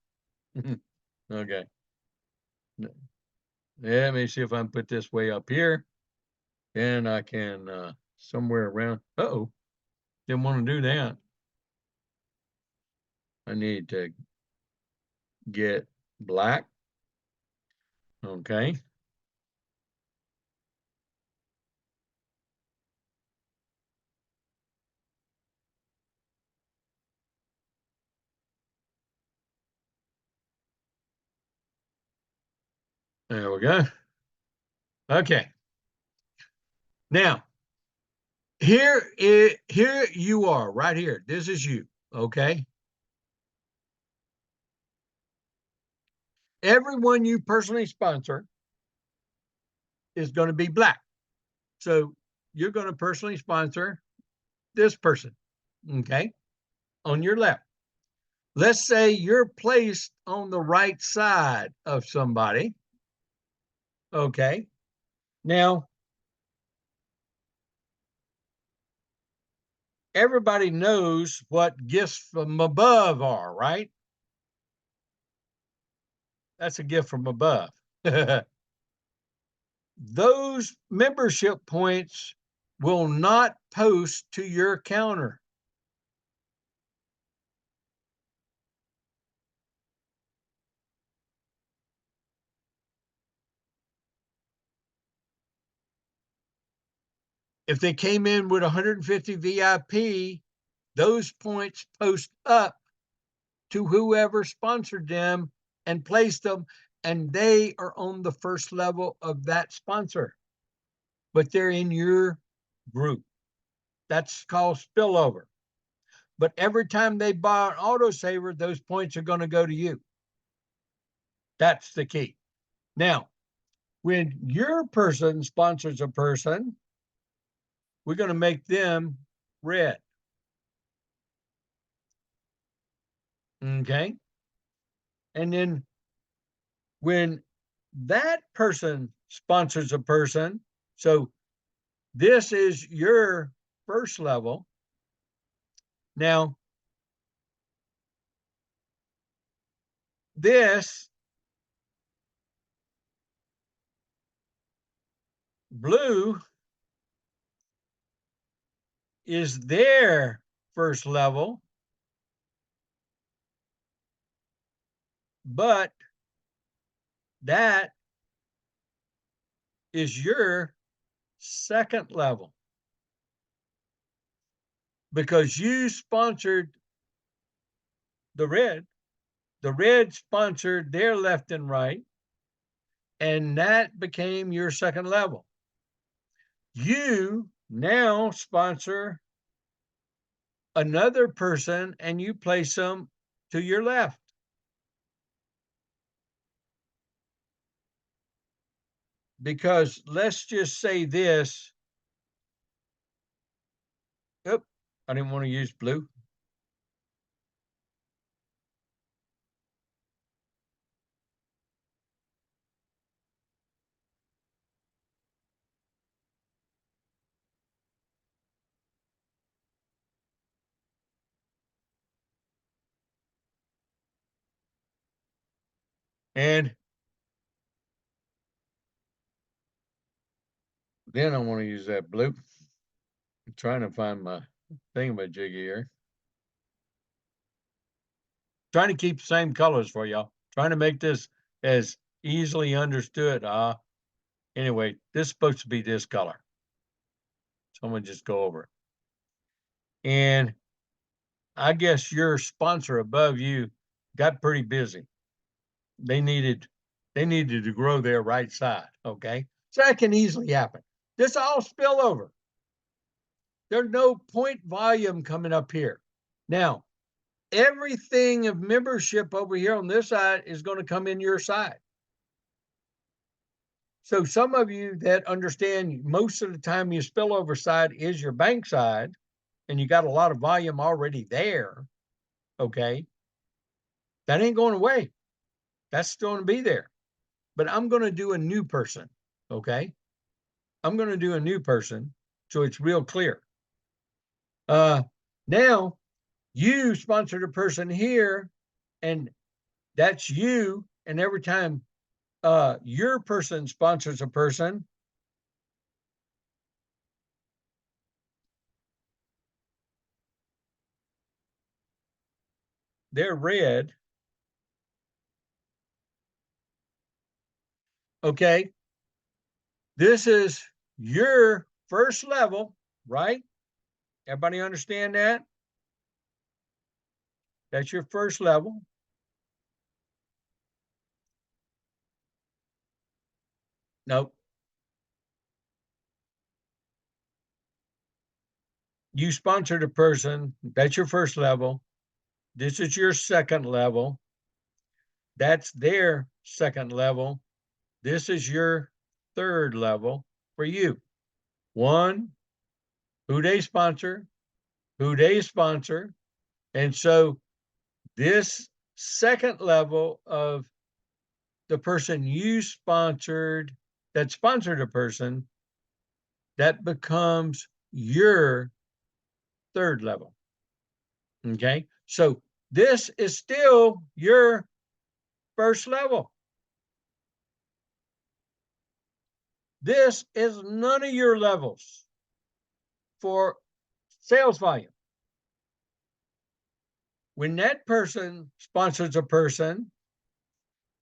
Let me see if I can put this way up here. And I can somewhere around. Uh-oh. Didn't want to do that. I need to get black. Okay. There we go. Okay. Now, here you are right here. This is you. Okay. Everyone you personally sponsor is going to be black. So you're going to personally sponsor this person. Okay. On your left. Let's say you're placed on the right side of somebody. Okay. Now, everybody knows what gifts from above are, right? That's a gift from above. Those membership points will not post to your counter. If they came in with 150 VIP, those points post up to whoever sponsored them and placed them, and they are on the first level of that sponsor, but they're in your group. That's called spillover. But every time they buy an autosaver, those points are going to go to you. That's the key. Now, when your person sponsors a person, we're going to make them red. Okay. And then when that person sponsors a person, so this is your first level. Now, this blue is their first level, but that is your second level because you sponsored the red. The red sponsored their left and right, and that became your second level. You now sponsor another person and you place them to your left. Because let's just say this. Oop, I didn't want to use blue. And then I want to use that blue. I'm trying to find my thingamajig here. Trying to keep the same colors for y'all. Trying to make this as easily understood. Anyway, this is supposed to be this color. So I'm going to just go over it. And I guess your sponsor above you got pretty busy. They needed to grow their right side. Okay. So that can easily happen. This all spill over. There's no point volume coming up here. Now, everything of membership over here on this side is going to come in your side. So some of you that understand most of the time your spillover side is your bank side, and you got a lot of volume already there, okay, that ain't going away. That's still going to be there. But I'm going to do a new person, okay? I'm going to do a new person so it's real clear. Now, you sponsored a person here, and that's you. And every time your person sponsors a person, they're red. Okay. This is your first level, right? Everybody understand that? That's your first level. Nope. You sponsored a person. That's your first level. This is your second level. That's their second level. This is your third level for you. One, who they sponsor, who they sponsor. And so this second level of the person you sponsored, that sponsored a person, that becomes your third level. Okay. So this is still your first level. This is none of your levels for sales volume. When that person sponsors a person,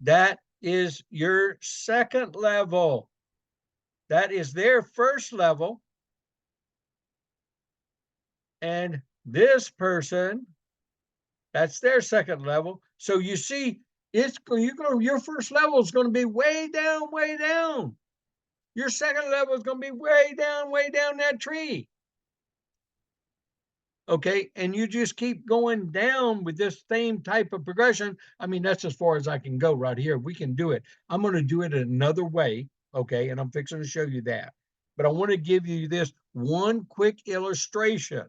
that is your second level. That is their first level. And this person, that's their second level. So you see, your first level is going to be way down, way down. Your second level is going to be way down that tree. Okay, and you just keep going down with this same type of progression. I mean, that's as far as I can go right here. We can do it. I'm going to do it another way, okay, and I'm fixing to show you that. But I want to give you this one quick illustration.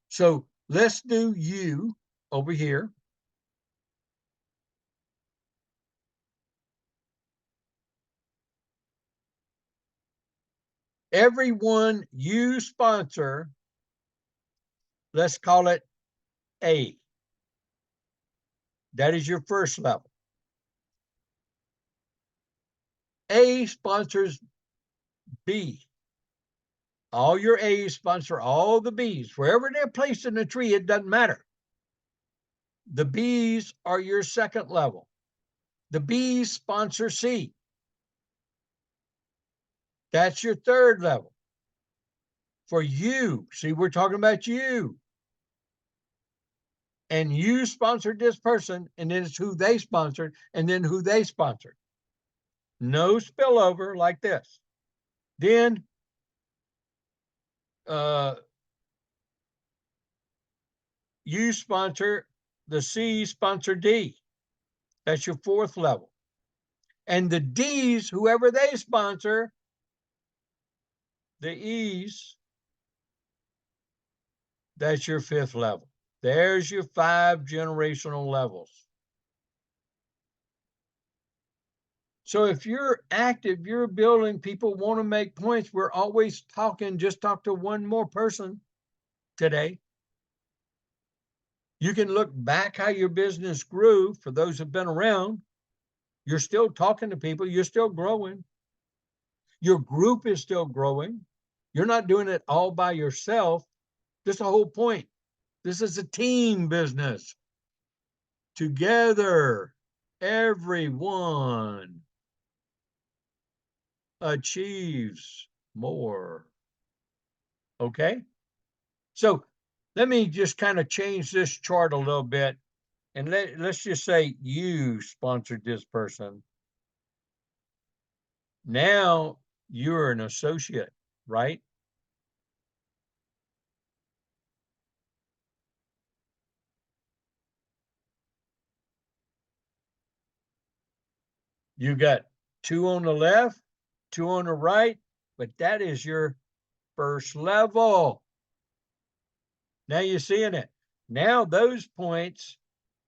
So let's do you over here. Everyone you sponsor, let's call it A. That is your first level. A sponsors B. All your A's sponsor all the B's. Wherever they're placed in the tree, it doesn't matter. The B's are your second level. The B's sponsor C. That's your third level. For you, see, we're talking about you. And you sponsored this person, and then it's who they sponsored, and then who they sponsored. No spillover like this. Then you sponsor, the C sponsor D. That's your fourth level. And the D's, whoever they sponsor, the E's, that's your fifth level. There's your 5 generational levels. So if you're active, you're building, people want to make points, we're always talking, just talk to one more person today. You can look back how your business grew. For those who've been around, you're still talking to people, you're still growing. Your group is still growing. You're not doing it all by yourself. That's the whole point. This is a team business. Together, everyone achieves more. Okay? So let me just kind of change this chart a little bit. And let's just say you sponsored this person. Now you're an associate, right? You got 2 on the left, 2 on the right, but that is your first level. Now you're seeing it. Now those points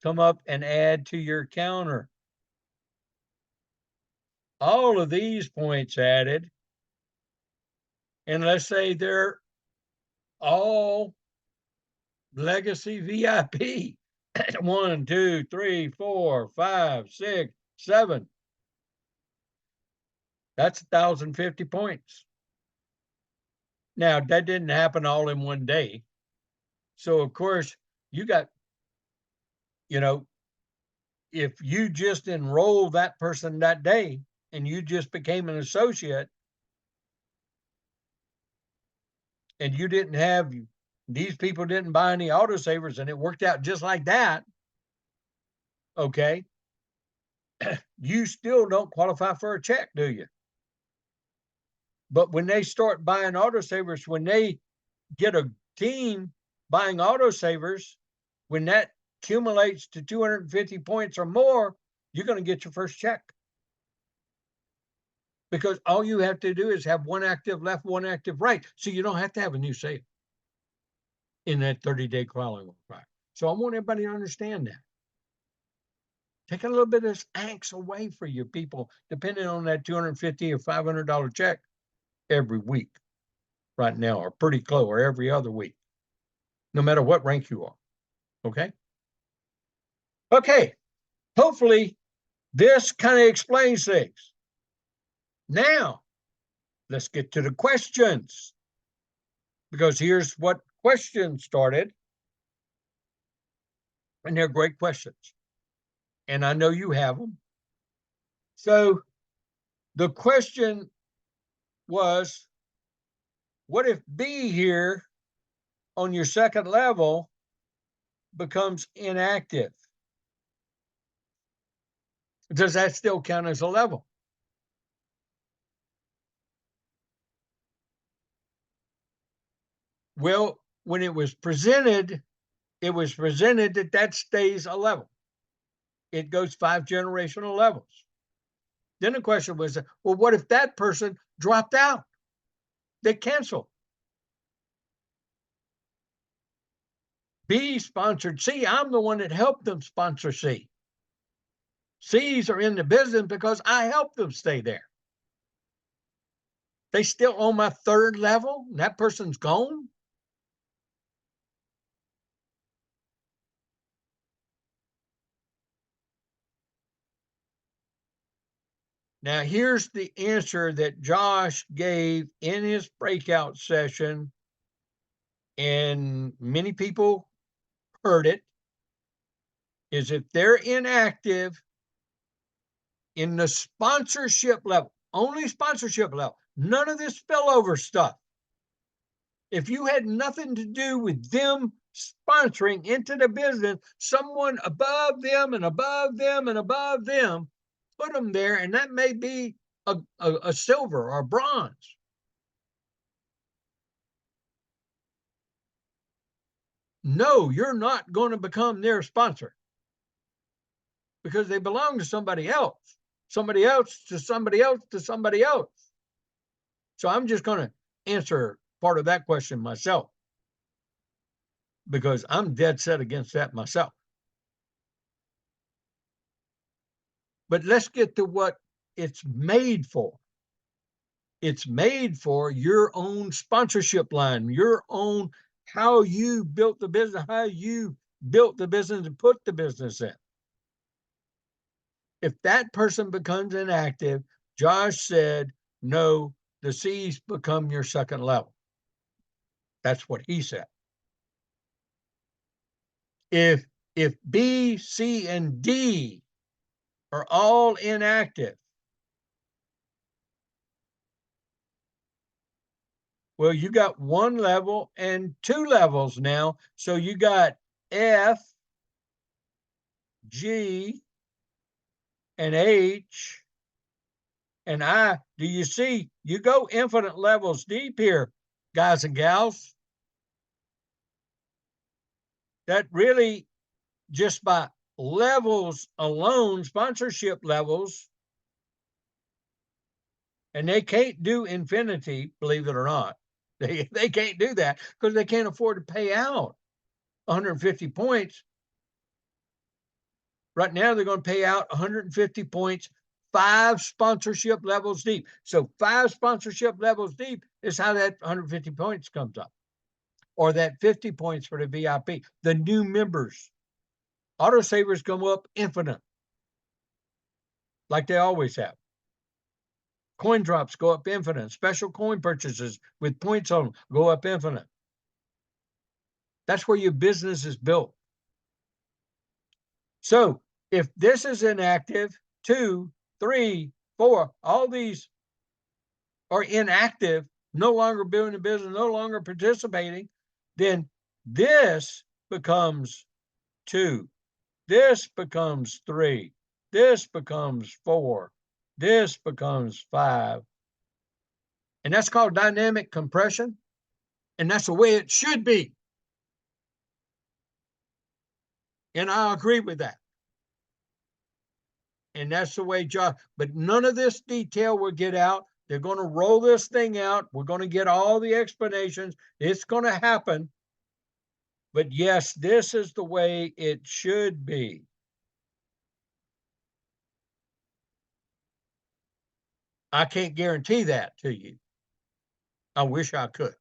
come up and add to your counter. All of these points added, and let's say they're all legacy VIP. 1, 2, 3, 4, 5, 6, 7. That's 1,050 points. Now, that didn't happen all in one day. So, of course, you got You know, if you just enroll that person that day and you just became an associate and you didn't have, these people didn't buy any autosavers and it worked out just like that, okay, you still don't qualify for a check, do you? But when they start buying autosavers, when they get a team buying autosavers, when that accumulates to 250 points or more, you're going to get your first check. Because all you have to do is have one active left, one active right. So you don't have to have a new sale in that 30-day qualifying. So I want everybody to understand that. Take a little bit of this angst away for your people, depending on that $250 or $500 check every week right now, or pretty close, or every other week, no matter what rank you are. Okay? Okay. Hopefully, this kind of explains things. Now, let's get to the questions. Because here's what questions started. And they're great questions. And I know you have them. So the question was, what if B here on your second level becomes inactive? Does that still count as a level? Well, when it was presented that that stays a level. It goes 5 generational levels. Then the question was, well, what if that person dropped out? They canceled. B sponsored C. I'm the one that helped them sponsor C. C's are in the business because I helped them stay there. They still on my third level, and that person's gone. Now, here's the answer that Josh gave in his breakout session, and many people heard it, is if they're inactive in the sponsorship level, only sponsorship level, none of this spillover stuff. If you had nothing to do with them sponsoring into the business, someone above them and above them and above them, put them there, and that may be a silver or a bronze. No, you're not going to become their sponsor because they belong to somebody else to somebody else to somebody else. So I'm just going to answer part of that question myself because I'm dead set against that myself. But let's get to what it's made for. It's made for your own sponsorship line, your own, how you built the business, how you built the business and put the business in. If that person becomes inactive, Josh said, no, the C's become your second level. That's what he said. If B, C, and D are all inactive, well, you got one level and two levels now. So you got F, G, and H, and I. Do you see? You go infinite levels deep here, guys and gals. That really, just by levels alone, sponsorship levels, and they can't do infinity, believe it or not. They can't do that because they can't afford to pay out 150 points. Right now, they're going to pay out 150 points, 5 sponsorship levels deep. So 5 sponsorship levels deep is how that 150 points comes up. Or that 50 points for the VIP. The new members. Autosavers come up infinite, like they always have. Coin drops go up infinite. Special coin purchases with points on them go up infinite. That's where your business is built. So if this is inactive, 2, 3, 4, all these are inactive, no longer doing the business, no longer participating, then this becomes 2. This becomes 3. This becomes 4. This becomes 5. And that's called dynamic compression. And that's the way it should be. And I agree with that. And that's the way but none of this detail will get out. They're going to roll this thing out. We're going to get all the explanations. It's going to happen. But yes, this is the way it should be. I can't guarantee that to you. I wish I could.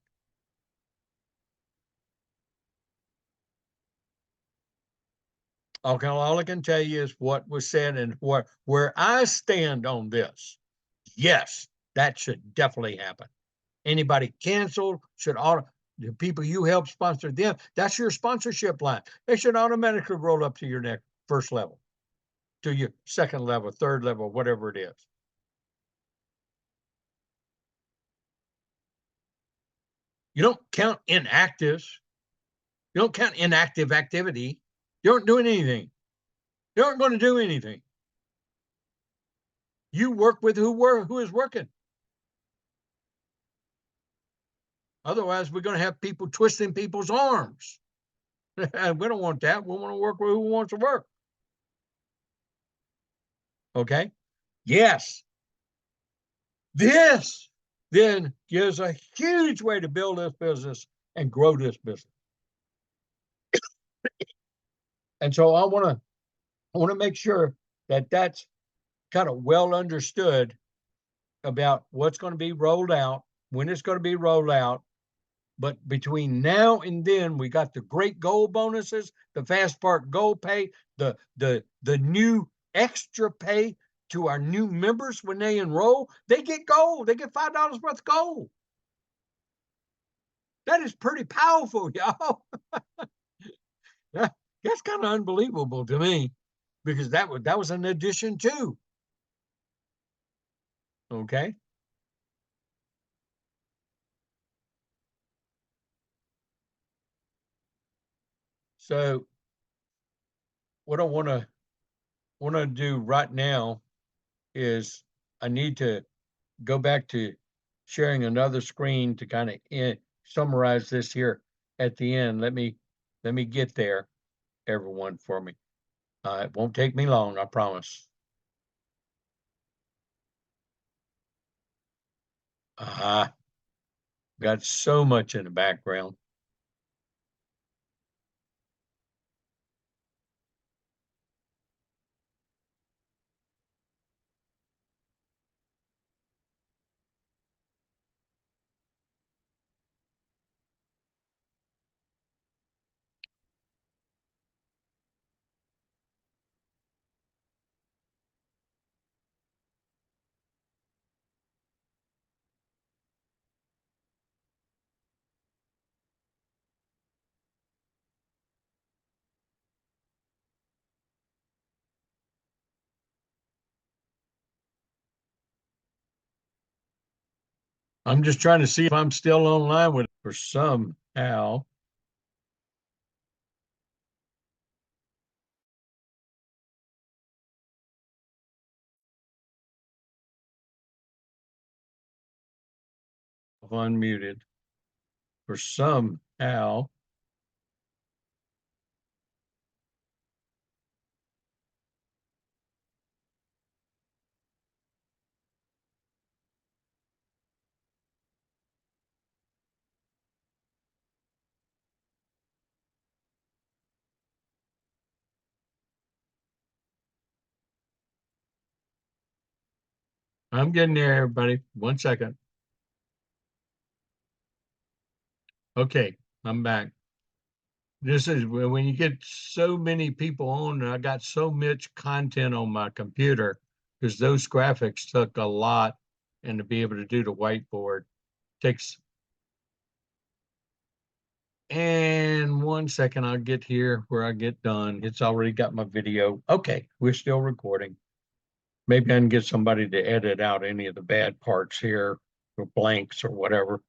Okay, all I can tell you is what was said and where I stand on this. Yes, that should definitely happen. Anybody canceled should the people you help sponsor them. That's your sponsorship line. They should automatically roll up to your next first level, to your second level, third level, whatever it is. You don't count inactives. You don't count inactive activity. You aren't doing anything. You aren't going to do anything. You work with who is working. Otherwise, we're going to have people twisting people's arms. And we don't want that. We want to work with who wants to work. Okay? Yes. This then gives a huge way to build this business and grow this business. And so I want to make sure that that's kind of well understood about what's going to be rolled out, when it's going to be rolled out. But between now and then, we got the great goal bonuses, the Fast Park Gold Pay, the new extra pay to our new members when they enroll. They get gold. They get $5 worth of gold. That is pretty powerful, y'all. That's kind of unbelievable to me, because that was an addition too. Okay. So what I want to do right now is I need to go back to sharing another screen to kind of summarize this here at the end. Let me get there, everyone, for me. It won't take me long, I promise. Got so much in the background. I'm just trying to see if I'm still online with it for somehow. Unmuted for somehow. I'm getting there, everybody. 1 second. Okay, I'm back. This is when you get so many people on, and I got so much content on my computer, because those graphics took a lot, and to be able to do the whiteboard takes And 1 second, I'll get here where I get done. It's already got my video. Okay, we're still recording. Maybe I can get somebody to edit out any of the bad parts here or blanks or whatever.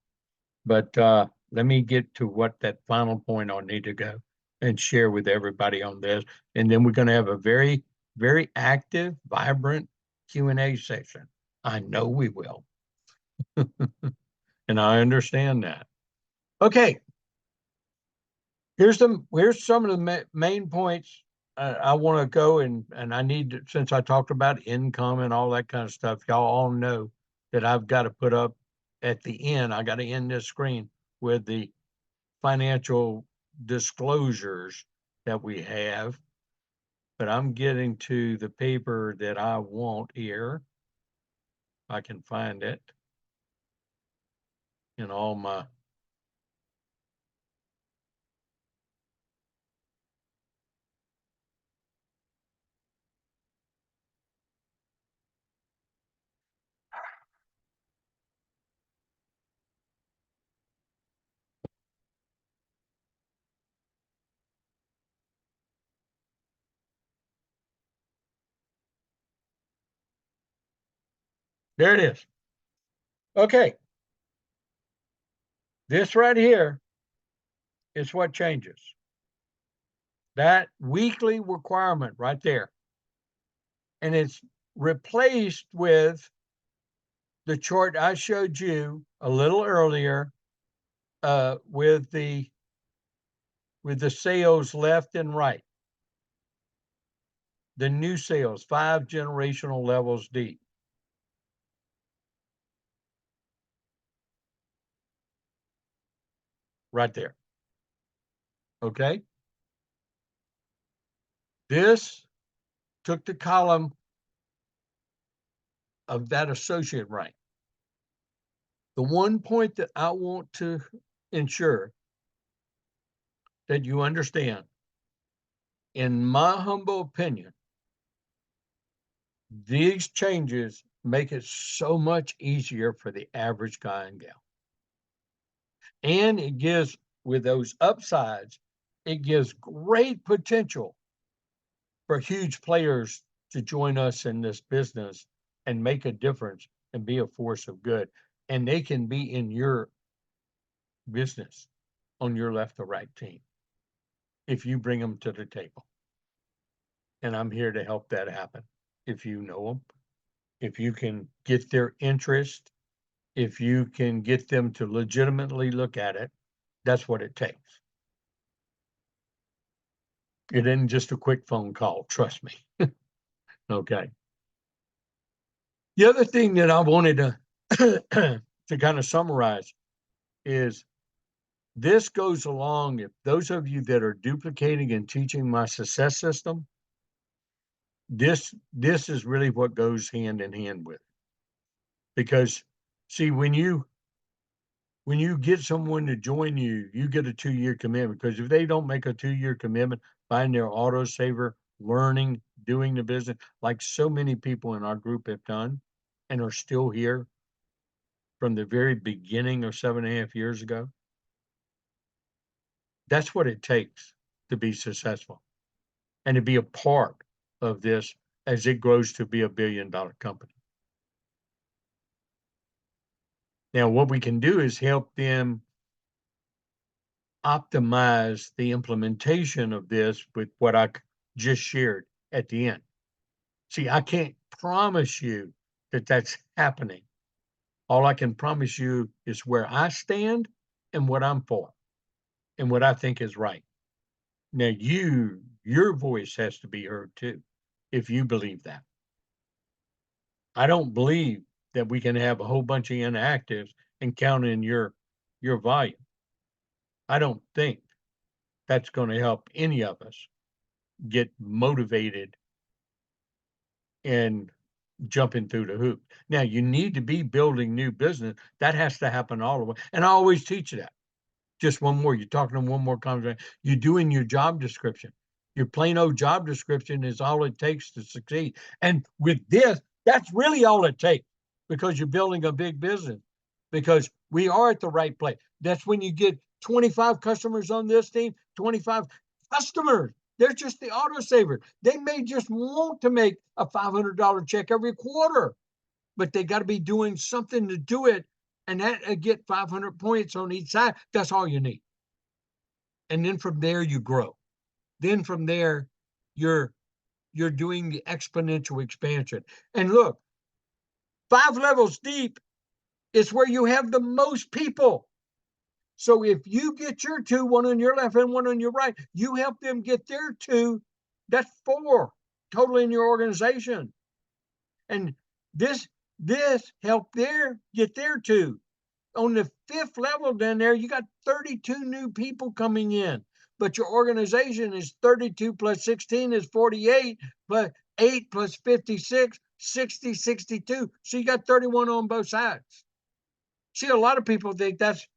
But let me get to what that final point I need to go and share with everybody on this. And then we're going to have a very, very active, vibrant Q&A session. I know we will. And I understand that. Okay. Here's some of the main points I want to go and I need to, since I talked about income and all that kind of stuff, y'all all know that I've got to put up at the end. I got to end this screen with the financial disclosures that we have. But I'm getting to the paper that I want here. I can find it in all my. There it is. Okay. This right here is what changes. That weekly requirement right there. And it's replaced with the chart I showed you a little earlier with the sales left and right. The new sales, 5 generational levels deep. Right there. Okay. This took the column of that associate rank. The one point that I want to ensure that you understand, in my humble opinion, these changes make it so much easier for the average guy and gal. And it gives, with those upsides, it gives great potential for huge players to join us in this business and make a difference and be a force of good. And they can be in your business on your left or right team if you bring them to the table. And I'm here to help that happen. If you know them, if you can get their interest, if you can get them to legitimately look at it, that's what it takes. It isn't just a quick phone call, trust me. Okay. The other thing that I wanted to to kind of summarize is this goes along, if those of you that are duplicating and teaching my success system, this is really what goes hand in hand with it. Because see, when you get someone to join you, you get a 2-year commitment. Because if they don't make a 2-year commitment, buying their autosaver, learning, doing the business, like so many people in our group have done and are still here from the very beginning of 7.5 years ago, that's what it takes to be successful and to be a part of this as it grows to be a $1 billion company. Now, what we can do is help them optimize the implementation of this with what I just shared at the end. See, I can't promise you that that's happening. All I can promise you is where I stand and what I'm for and what I think is right. Now, your voice has to be heard too, if you believe that. I don't believe that we can have a whole bunch of inactives and count in your volume. I don't think that's going to help any of us get motivated and jumping through the hoop. Now, you need to be building new business. That has to happen all the way. And I always teach that. Just one more. You're talking to one more conversation. You're doing your job description. Your plain old job description is all it takes to succeed. And with this, that's really all it takes because you're building a big business, because we are at the right place. That's when you get 25 customers on this team, 25 customers. They're just the autosaver. They may just want to make a $500 check every quarter, but they got to be doing something to do it. And that get 500 points on each side. That's all you need. And then from there, you grow. Then from there, you're doing the exponential expansion. And look, 5 levels deep is where you have the most people. So if you get your 2, one on your left and one on your right, you help them get their 2, that's 4 total in your organization. And this helped get their 2. On the 5th level down there, you got 32 new people coming in, but your organization is 32 plus 16 is 48, but 8 plus 56, 60, 62. So you got 31 on both sides. See, a lot of people think that's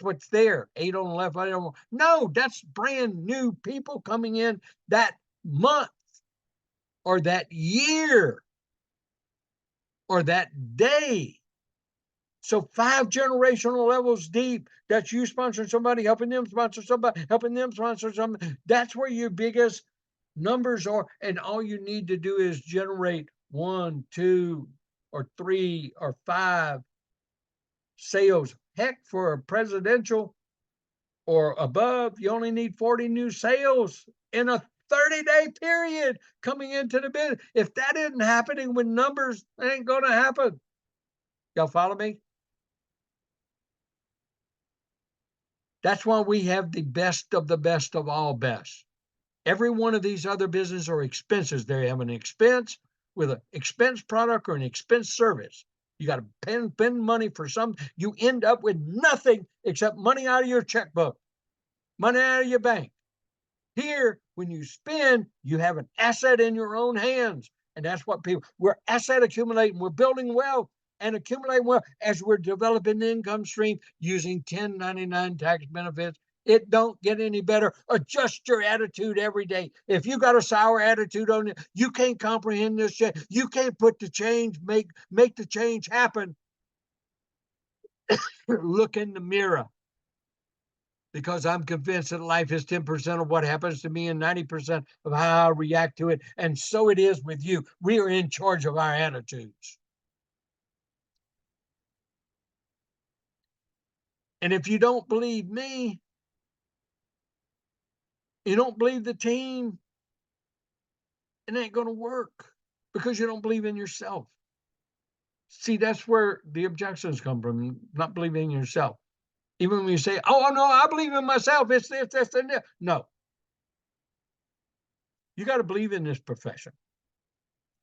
what's there. 8 on the left, 8 on the... No, that's brand new people coming in that month or that year or that day. So 5 generational levels deep. That's you sponsoring somebody, helping them sponsor somebody, helping them sponsor somebody. That's where your biggest numbers are. And all you need to do is generate 1, 2, or 3, or 5 sales. Heck, for a presidential or above, you only need 40 new sales in a 30-day period coming into the business. If that isn't happening with numbers, it ain't going to happen. Y'all follow me? That's why we have the best of all best. Every one of these other businesses are expenses. They have an expense with an expense product or an expense service. You got to spend money for some. You end up with nothing except money out of your checkbook, money out of your bank. Here, when you spend, you have an asset in your own hands. And that's what we're asset accumulating. We're building wealth and accumulating wealth as we're developing the income stream using 1099 tax benefits. It don't get any better. Adjust your attitude every day. If you got a sour attitude on it, you can't comprehend this shit. You can't put the change, make the change happen. Look in the mirror. Because I'm convinced that life is 10% of what happens to me and 90% of how I react to it. And so it is with you. We are in charge of our attitudes. And if you don't believe me, you don't believe the team, it ain't going to work because you don't believe in yourself. See, that's where the objections come from, not believing in yourself. Even when you say, oh, no, I believe in myself, it's this, and this. No. You got to believe in this profession.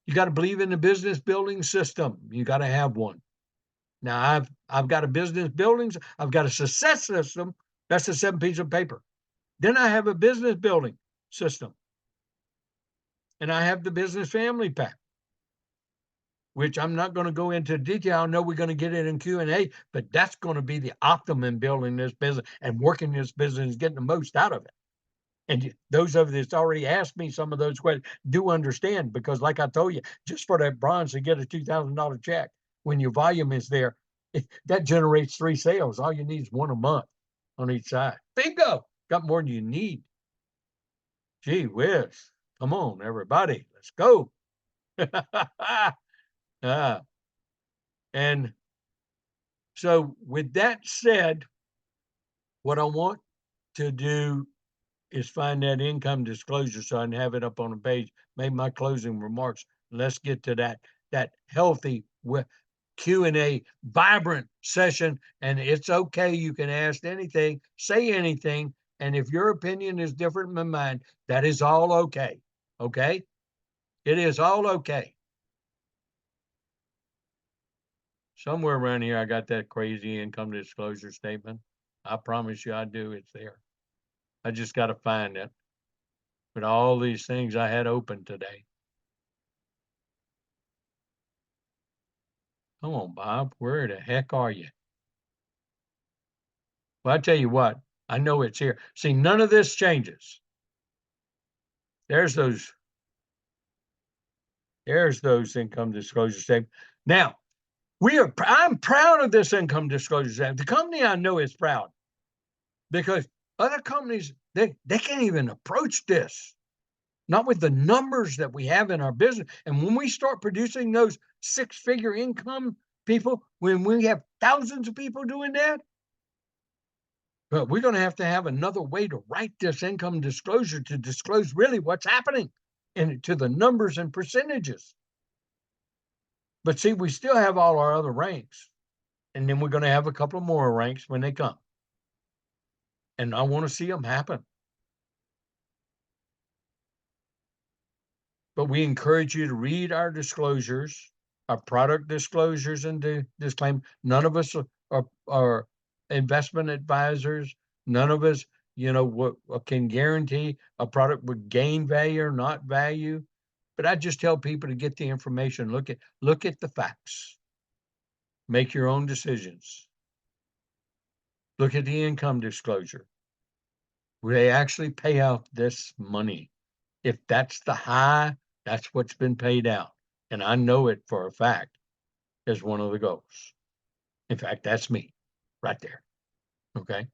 You got to believe in the business building system. You got to have one. Now, I've got a business buildings. I've got a success system. That's a 7 piece of paper. Then I have a business building system. And I have the business family pack, which I'm not going to go into detail. I know we're going to get it in Q&A, but that's going to be the optimum building this business and working this business, getting the most out of it. And those of you that's already asked me some of those questions do understand, because like I told you, just for that bronze to get a $2,000 check, when your volume is there, that generates 3 sales. All you need is 1 a month on each side. Bingo! Got more than you need. Gee whiz. Come on, everybody. Let's go. And so with that said, what I want to do is find that income disclosure so I can have it up on the page, make my closing remarks. Let's get to that healthy Q&A, vibrant session. And it's okay. You can ask anything, say anything. And if your opinion is different than mine, that is all okay. Okay? It is all okay. Somewhere around here, I got that crazy income disclosure statement. I promise you I do. It's there. I just got to find it. But all these things I had open today. Come on, Bob. Where the heck are you? Well, I tell you what, I know it's here. See, none of this changes. There's those income disclosure statements. Now, I'm proud of this income disclosure statement. The company I know is proud. because other companies, they can't even approach this, not with the numbers that we have in our business. And when we start producing those six-figure income people, when we have thousands of people doing that, but we're going to have another way to write this income disclosure to disclose really what's happening and to the numbers and percentages. But see, we still have all our other ranks, and then we're going to have a couple more ranks when they come. And I want to see them happen. But we encourage you to read our disclosures, our product disclosures and disclaim. None of us are investment advisors. None of us, what can guarantee a product would gain value or not value. But I just tell people to get the information, look at the facts, make your own decisions. Look at the income disclosure. They actually pay out this money. If that's the high, that's what's been paid out. And I know it for a fact as one of the goals. In fact, that's me right there. Okay.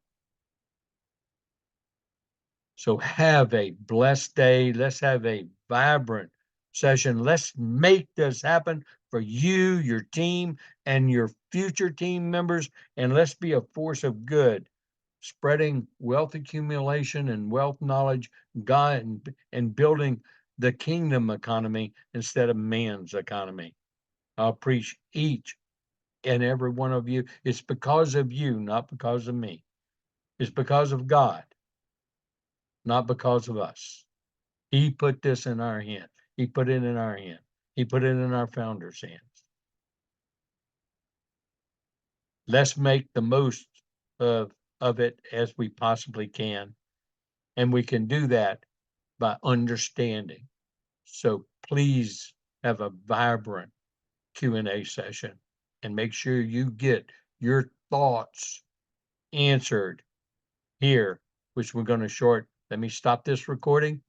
So have a blessed day. Let's have a vibrant session. Let's make this happen for you, your team, and your future team members. And let's be a force of good, spreading wealth accumulation and wealth knowledge, God, and building the kingdom economy instead of man's economy. I'll preach each and every one of you. It's because of you, not because of me. It's because of God, not because of us. He put this in our hand. He put it in our hand. He put it in our founder's hands. Let's make the most of it as we possibly can. And we can do that by understanding. So please have a vibrant Q&A session and make sure you get your thoughts answered here, which we're going to short. Let me stop this recording.